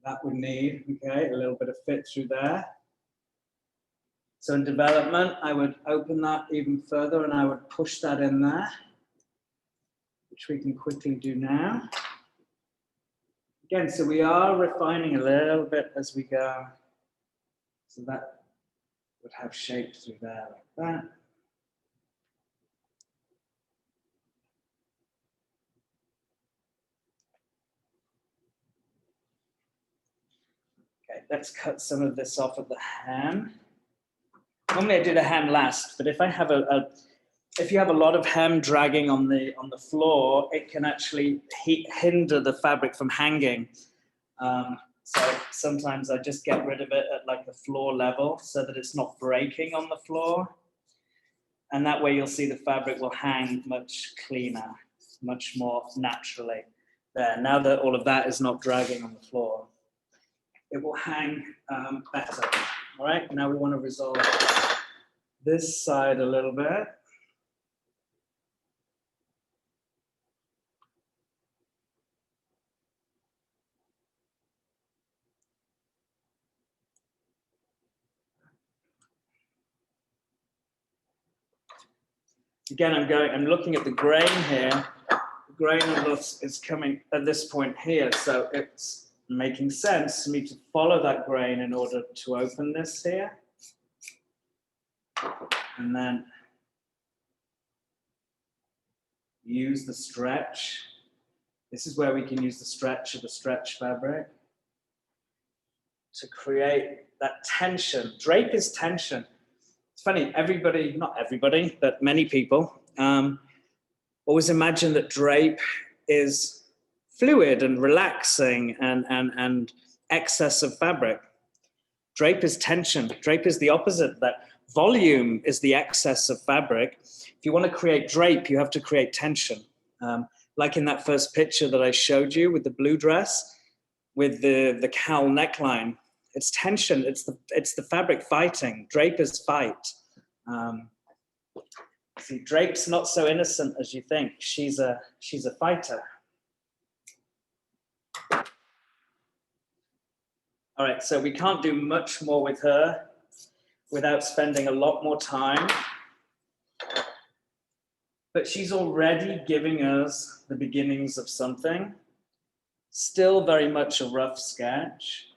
That would need, okay, a little bit of fit through there. So in development, I would open that even further and I would push that in there, which we can quickly do now. Again, so we are refining a little bit as we go. So that would have shape through there like that. let's cut some of this off at the hem. Normally I do the hem last, but if I have if you have a lot of hem dragging on the floor, it can actually hinder the fabric from hanging. So sometimes I just get rid of it at like the floor level so that it's not breaking on the floor. And that way you'll see the fabric will hang much cleaner, much more naturally. There, now that all of that is not dragging on the floor, it will hang better. All right, now we want to resolve this side a little bit. Again, I'm looking at the grain here. The grain of this is coming at this point here, so it's making sense to me to follow that grain in order to open this here. And then use the stretch. This is where we can use the stretch of the stretch fabric to create that tension. Drape is tension. It's funny, everybody, not everybody, but many people always imagine that drape is fluid and relaxing and excess of fabric. Drape is tension. Drape is the opposite. That volume is the excess of fabric. If you want to create drape, you have to create tension. Like in that first picture that I showed you with the blue dress, with the cowl neckline. It's tension. It's the fabric fighting. Drape is fight. See, drape's not so innocent as you think. She's a fighter. All right, so we can't do much more with her without spending a lot more time. But she's already giving us the beginnings of something. Still very much a rough sketch.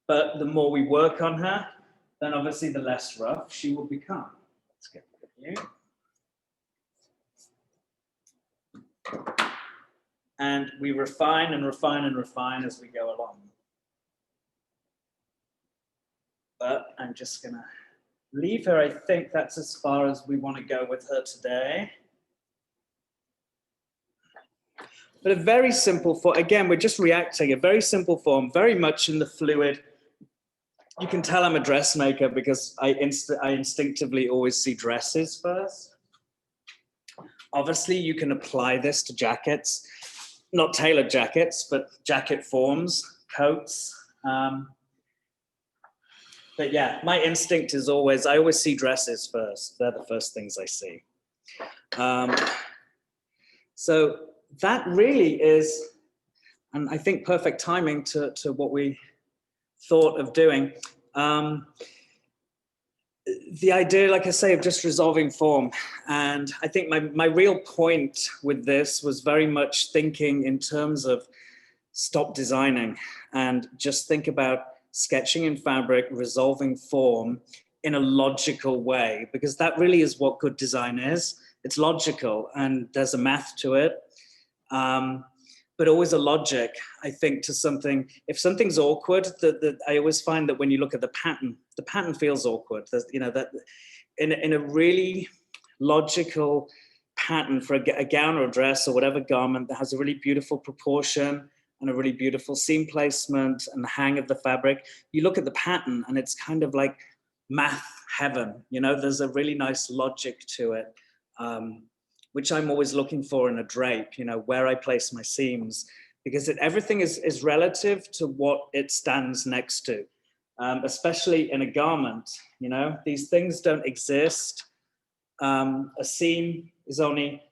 But the more we work on her, then obviously the less rough she will become. Let's get rid of you. And we refine and refine and refine as we go along. But I'm just gonna leave her. I think that's as far as we want to go with her today. But a very simple form, again, we're just reacting, a very simple form, very much in the fluid. You can tell I'm a dressmaker because I instinctively always see dresses first. Obviously, you can apply this to jackets, not tailored jackets, but jacket forms, coats. But yeah, my instinct is always, I always see dresses first. They're the first things I see. So that really is, and I think perfect timing to what we thought of doing. The idea, like I say, of just resolving form. And I think my real point with this was very much thinking in terms of stop designing and just think about sketching in fabric, resolving form in a logical way, because that really is what good design is. It's logical and there's a math to it. But always a logic, I think, to something. If something's awkward, I always find that when you look at the pattern feels awkward. There's, you know, that in a really logical pattern for a gown or a dress or whatever garment that has a really beautiful proportion and a really beautiful seam placement and the hang of the fabric, you look at the pattern and it's kind of like math heaven. You know, there's a really nice logic to it. Which I'm always looking for in a drape, you know, where I place my seams, because everything is relative to what it stands next to, especially in a garment, you know, these things don't exist. A seam is only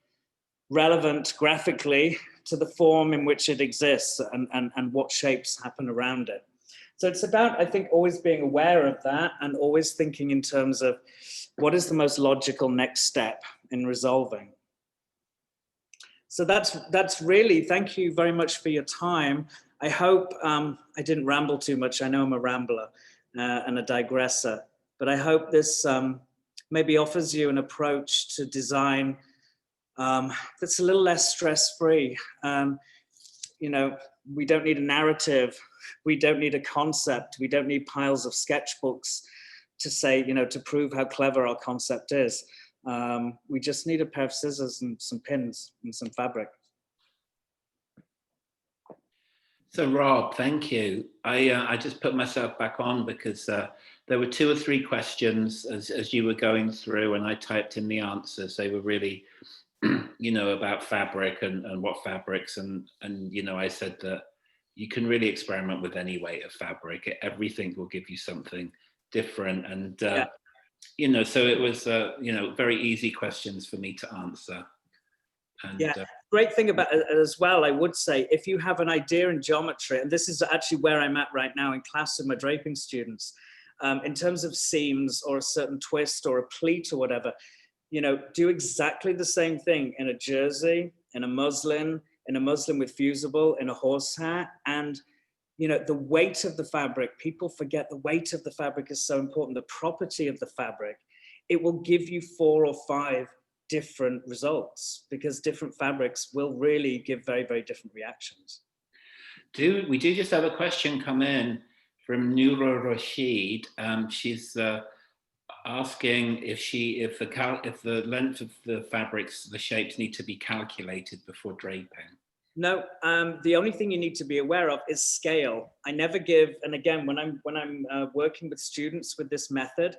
relevant graphically to the form in which it exists and what shapes happen around it. So it's about, I think, always being aware of that and always thinking in terms of what is the most logical next step in resolving. So that's really, thank you very much for your time. I hope I didn't ramble too much. I know I'm a rambler and a digressor, but I hope this maybe offers you an approach to design that's a little less stress-free. You know, we don't need a narrative. We don't need a concept. We don't need piles of sketchbooks to say, you know, to prove how clever our concept is. We just need a pair of scissors and some pins and some fabric. So Rob, thank you. I just put myself back on because there were 2 or 3 questions as you were going through, and I typed in the answers. They were really, you know, about fabric and what fabrics, and you know, I said that you can really experiment with any weight of fabric. Everything will give you something different, and you know, so it was you know, very easy questions for me to answer. And, great thing about it as well, I would say, if you have an idea in geometry, and this is actually where I'm at right now in class with my draping students, in terms of seams or a certain twist or a pleat or whatever, you know, do exactly the same thing in a jersey, in a muslin with fusible, in a horse hat. And, you know, the weight of the fabric, people forget the weight of the fabric is so important, the property of the fabric. It will give you 4 or 5 different results because different fabrics will really give very, very different reactions. We do just have a question come in from Noura Rashid. She's asking if the length of the fabrics, the shapes need to be calculated before draping. No, the only thing you need to be aware of is scale. I never give, and again, when I'm working with students with this method,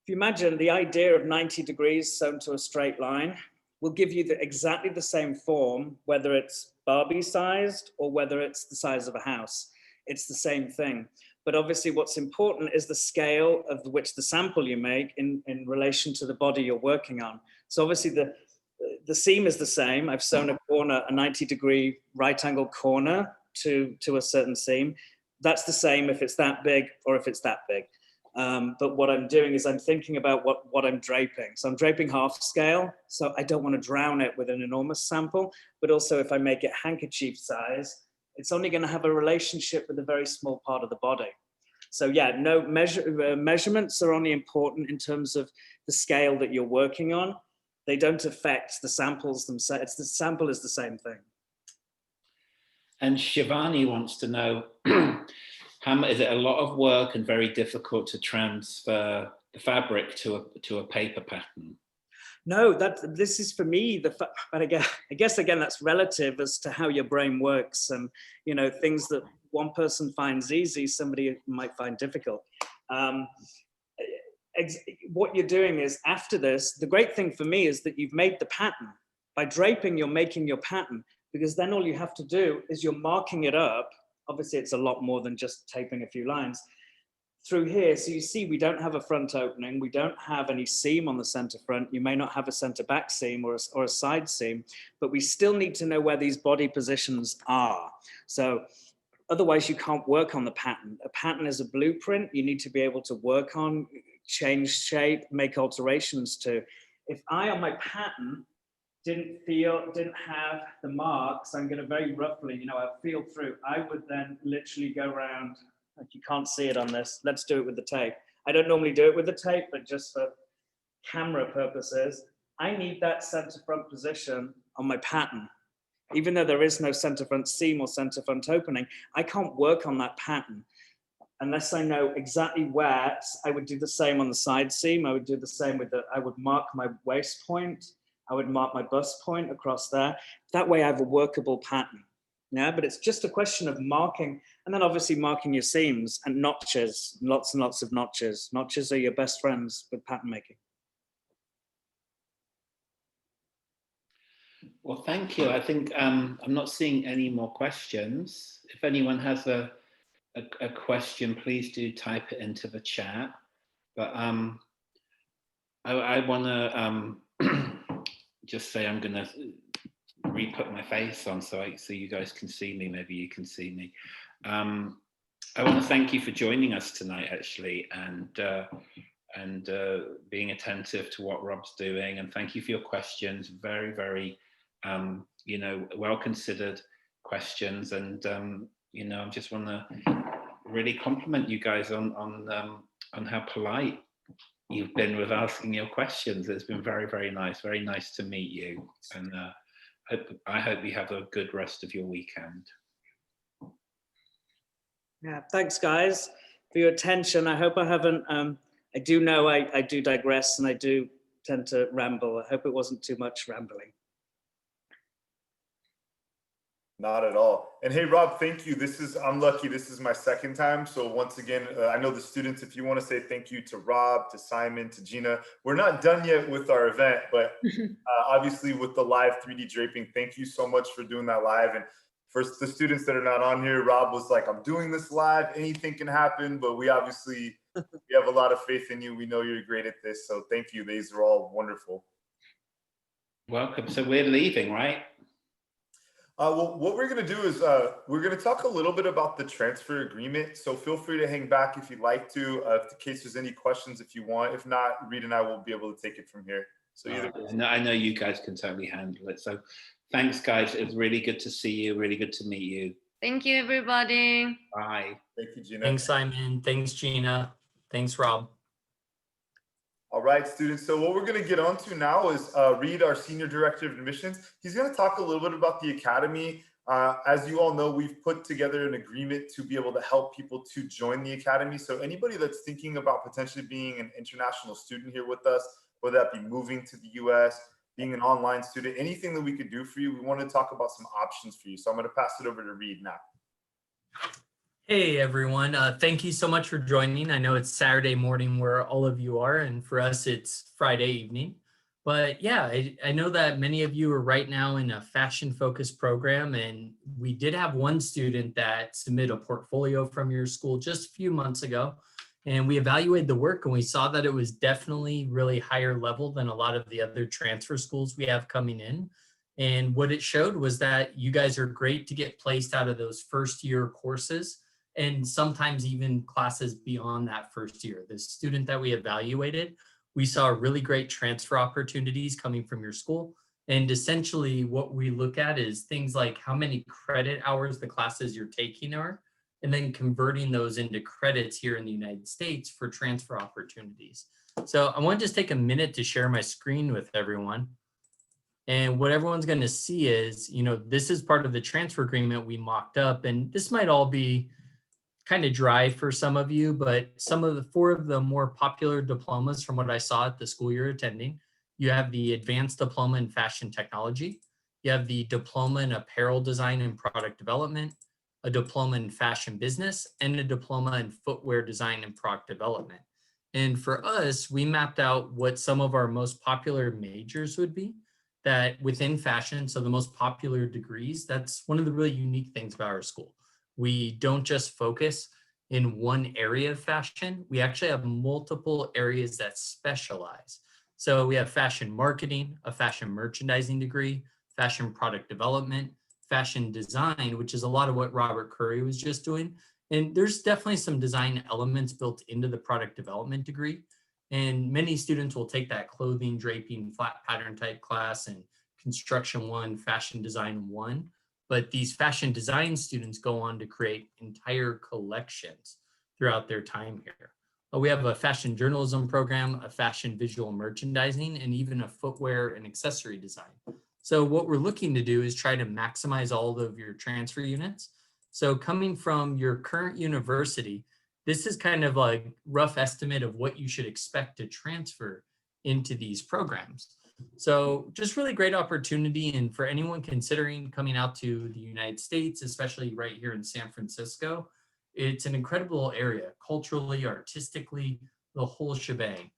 if you imagine the idea of 90 degrees sewn to a straight line will give you exactly the same form, whether it's Barbie sized or whether it's the size of a house. It's the same thing. But obviously what's important is the scale of which the sample you make in relation to the body you're working on. So obviously the seam is the same. I've sewn a 90-degree right angle corner to a certain seam. That's the same if it's that big or if it's that big. But what I'm doing is I'm thinking about what I'm draping. So I'm draping half scale, so I don't want to drown it with an enormous sample, but also if I make it handkerchief size, it's only going to have a relationship with a very small part of the body. So yeah, no measurements are only important in terms of the scale that you're working on. They don't affect the samples themselves. The sample is the same thing. And Shivani wants to know, is it a lot of work and very difficult to transfer the fabric to a paper pattern? No, this is for me, but again, I guess again, that's relative as to how your brain works, and you know, things that one person finds easy, somebody might find difficult. What you're doing is after this, the great thing for me is that you've made the pattern. By draping, you're making your pattern, because then all you have to do is you're marking it up. Obviously, it's a lot more than just taping a few lines through here. So you see, we don't have a front opening. We don't have any seam on the center front. You may not have a center back seam or a side seam, but we still need to know where these body positions are. So otherwise, you can't work on the pattern. A pattern is a blueprint you need to be able to work on, change shape, make alterations to. If I, on my pattern, didn't have the marks, I'm going to very roughly, you know, I feel through. I would then literally go around, like you can't see it on this. Let's do it with the tape. I don't normally do it with the tape, but just for camera purposes, I need that center front position on my pattern. Even though there is no center front seam or center front opening, I can't work on that pattern unless I know exactly where. I would do the same on the side seam. I would do the same with I would mark my waist point. I would mark my bust point across there. That way I have a workable pattern. Yeah, but it's just a question of marking, and then obviously marking your seams and notches, lots and lots of notches. Notches are your best friends with pattern making. Well, thank you. I think I'm not seeing any more questions. If anyone has a question, please do type it into the chat. But I want to just say I'm going to re-put my face on so you guys can see me. Maybe you can see me. I want to thank you for joining us tonight, actually, and being attentive to what Rob's doing. And thank you for your questions. Very, very, you know, well considered questions. And you know, I just want to really compliment you guys on how polite you've been with asking your questions. It's been very, very nice. Very nice to meet you. And I hope you have a good rest of your weekend. Yeah, thanks guys for your attention. I hope I haven't, I do know I do digress and I do tend to ramble. I hope it wasn't too much rambling. Not at all. And hey, Rob, thank you. I'm lucky. This is my second time. So once again, I know the students, if you want to say thank you to Rob, to Simon, to Gina, we're not done yet with our event, but obviously with the live 3D draping, thank you so much for doing that live. And for the students that are not on here, Rob was like, I'm doing this live, anything can happen, but we obviously, we have a lot of faith in you. We know you're great at this. So thank you. These are all wonderful. Welcome. So we're leaving, right? Well, what we're going to do is we're going to talk a little bit about the transfer agreement. So feel free to hang back if you'd like to, in case there's any questions if you want. If not, Reed and I will be able to take it from here. So I know you guys can totally handle it. So thanks, guys. It was really good to see you. Really good to meet you. Thank you, everybody. Bye. Thank you, Gina. Thanks, Simon. Thanks, Gina. Thanks, Rob. All right, students. So what we're going to get on to now is Reed, our Senior Director of Admissions. He's going to talk a little bit about the Academy. As you all know, we've put together an agreement to be able to help people to join the Academy. So anybody that's thinking about potentially being an international student here with us, whether that be moving to the US, being an online student, anything that we could do for you, we want to talk about some options for you. So I'm going to pass it over to Reed now. Hey everyone, thank you so much for joining. I know it's Saturday morning where all of you are, and for us it's Friday evening. But yeah, I know that many of you are right now in a fashion focused program, and we did have one student that submitted a portfolio from your school just a few months ago, and we evaluated the work and we saw that it was definitely really higher level than a lot of the other transfer schools we have coming in. And what it showed was that you guys are great to get placed out of those first year courses, and sometimes even classes beyond that first year. The student that we evaluated, we saw really great transfer opportunities coming from your school. And essentially what we look at is things like how many credit hours the classes you're taking are, and then converting those into credits here in the United States for transfer opportunities. So I want to just take a minute to share my screen with everyone. And what everyone's going to see is, this is part of the transfer agreement we mocked up, and this might all be kind of dry for some of you, but four of the more popular diplomas from what I saw at the school you're attending, you have the Advanced Diploma in Fashion Technology, you have the Diploma in Apparel Design and Product Development, a Diploma in Fashion Business, and a Diploma in Footwear Design and Product Development. And for us, we mapped out what some of our most popular majors would be that within fashion, so the most popular degrees, that's one of the really unique things about our school. We don't just focus in one area of fashion. We actually have multiple areas that specialize. So we have fashion marketing, a fashion merchandising degree, fashion product development, fashion design, which is a lot of what Robert Curry was just doing. And there's definitely some design elements built into the product development degree. And many students will take that clothing, draping, flat pattern type class and construction 1, fashion design 1. But these fashion design students go on to create entire collections throughout their time here. We have a fashion journalism program, a fashion visual merchandising, and even a footwear and accessory design. So what we're looking to do is try to maximize all of your transfer units. So coming from your current university, this is kind of like a rough estimate of what you should expect to transfer into these programs. So just really great opportunity. And for anyone considering coming out to the United States, especially right here in San Francisco, it's an incredible area, culturally, artistically, the whole shebang.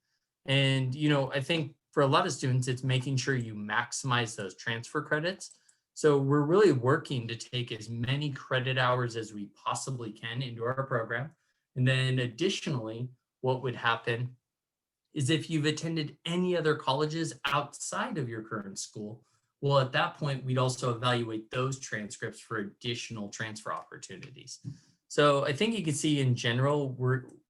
And, I think for a lot of students, it's making sure you maximize those transfer credits. So we're really working to take as many credit hours as we possibly can into our program. And then additionally, what would happen is if you've attended any other colleges outside of your current school, well, at that point, we'd also evaluate those transcripts for additional transfer opportunities. So I think you can see in general,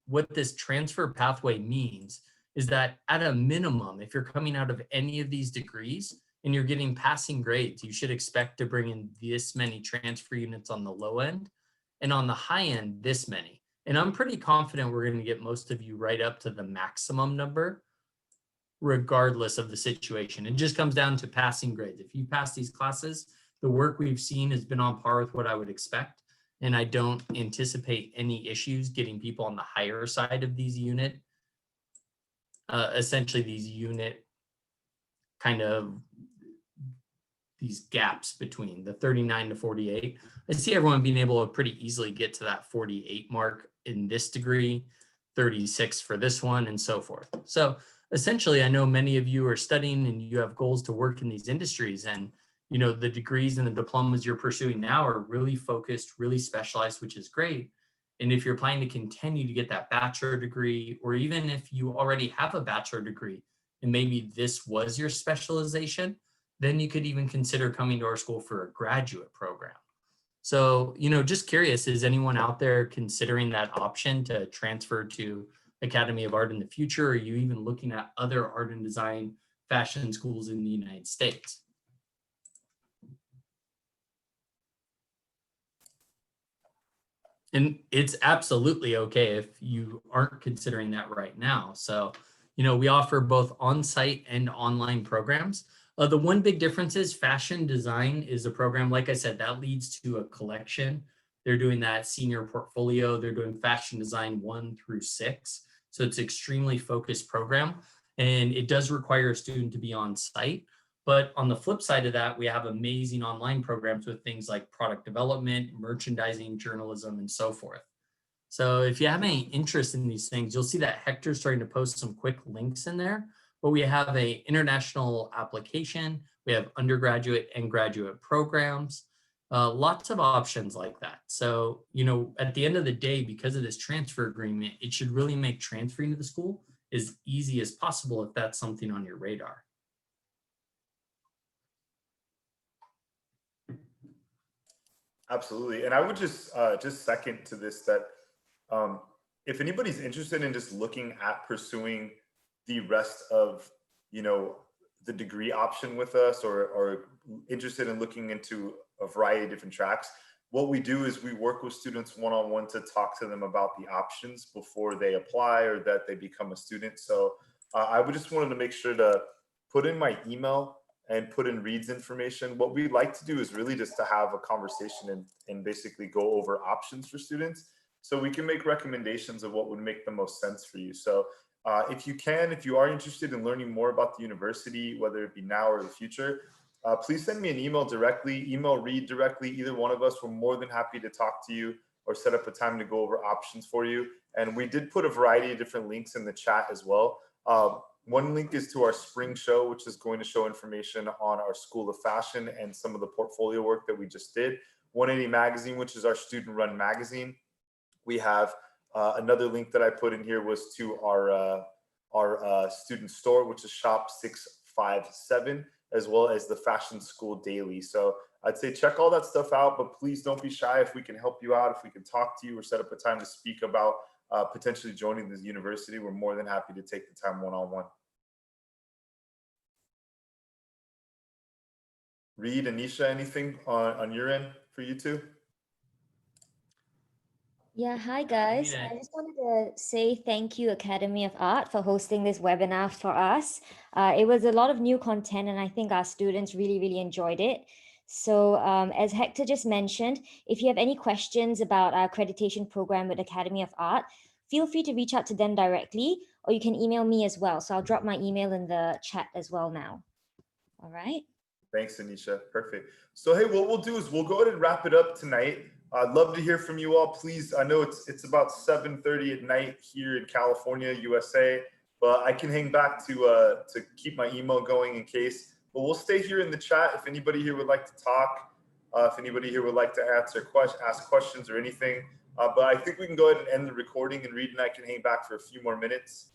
what this transfer pathway means is that at a minimum, if you're coming out of any of these degrees and you're getting passing grades, you should expect to bring in this many transfer units on the low end, and on the high end, this many. And I'm pretty confident we're going to get most of you right up to the maximum number, regardless of the situation. It just comes down to passing grades. If you pass these classes, the work we've seen has been on par with what I would expect. And I don't anticipate any issues getting people on the higher side of these unit, essentially these unit kind of these gaps between the 39 to 48. I see everyone being able to pretty easily get to that 48 mark in this degree, 36 for this one, and so forth. So essentially, I know many of you are studying and you have goals to work in these industries, and the degrees and the diplomas you're pursuing now are really focused, really specialized, which is great. And if you're planning to continue to get that bachelor degree, or even if you already have a bachelor degree and maybe this was your specialization, then you could even consider coming to our school for a graduate program. So, just curious, is anyone out there considering that option to transfer to Academy of Art in the future? Or are you even looking at other art and design fashion schools in the United States? And it's absolutely okay if you aren't considering that right now. So, we offer both on-site and online programs. The one big difference is fashion design is a program, like I said, that leads to a collection. They're doing that senior portfolio. They're doing fashion design 1 through 6. So it's extremely focused program, and it does require a student to be on site. But on the flip side of that, we have amazing online programs with things like product development, merchandising, journalism, and so forth. So if you have any interest in these things, you'll see that Hector's starting to post some quick links in there. But we have an international application. We have undergraduate and graduate programs, lots of options like that. So, at the end of the day, because of this transfer agreement, it should really make transferring to the school as easy as possible if that's something on your radar. Absolutely. And I would just second to this that if anybody's interested in just looking at pursuing the rest of, the degree option with us, or interested in looking into a variety of different tracks, what we do is we work with students one-on-one to talk to them about the options before they apply or that they become a student. So I would just wanted to make sure to put in my email and put in Reed's information. What we'd like to do is really just to have a conversation and basically go over options for students, so we can make recommendations of what would make the most sense for you. So if you are interested in learning more about the university, whether it be now or the future, please send me an email directly, email Reed directly, either one of us. We're more than happy to talk to you or set up a time to go over options for you. And we did put a variety of different links in the chat as well. One link is to our spring show, which is going to show information on our School of Fashion and some of the portfolio work that we just did. 180 Magazine, which is our student-run magazine. We have another link that I put in here was to our student store, which is Shop 657, as well as the Fashion School Daily. So I'd say check all that stuff out, but please don't be shy. If we can help you out, if we can talk to you or set up a time to speak about potentially joining the university, we're more than happy to take the time one-on-one. Reed, Anisha, anything on your end for you two? Yeah, hi guys. I just wanted to say thank you, Academy of Art, for hosting this webinar for us. It was a lot of new content, and I think our students really, really enjoyed it. So as Hector just mentioned, if you have any questions about our accreditation program with Academy of Art, feel free to reach out to them directly, or you can email me as well. So I'll drop my email in the chat as well now. All right. Thanks, Anisha. Perfect. So, hey, what we'll do is we'll go ahead and wrap it up tonight. I'd love to hear from you all. Please, I know it's about 7:30 at night here in California, USA, but I can hang back to keep my email going in case. But we'll stay here in the chat if anybody here would like to talk, if anybody here would like to ask questions or anything. But I think we can go ahead and end the recording, and Reed and I can hang back for a few more minutes.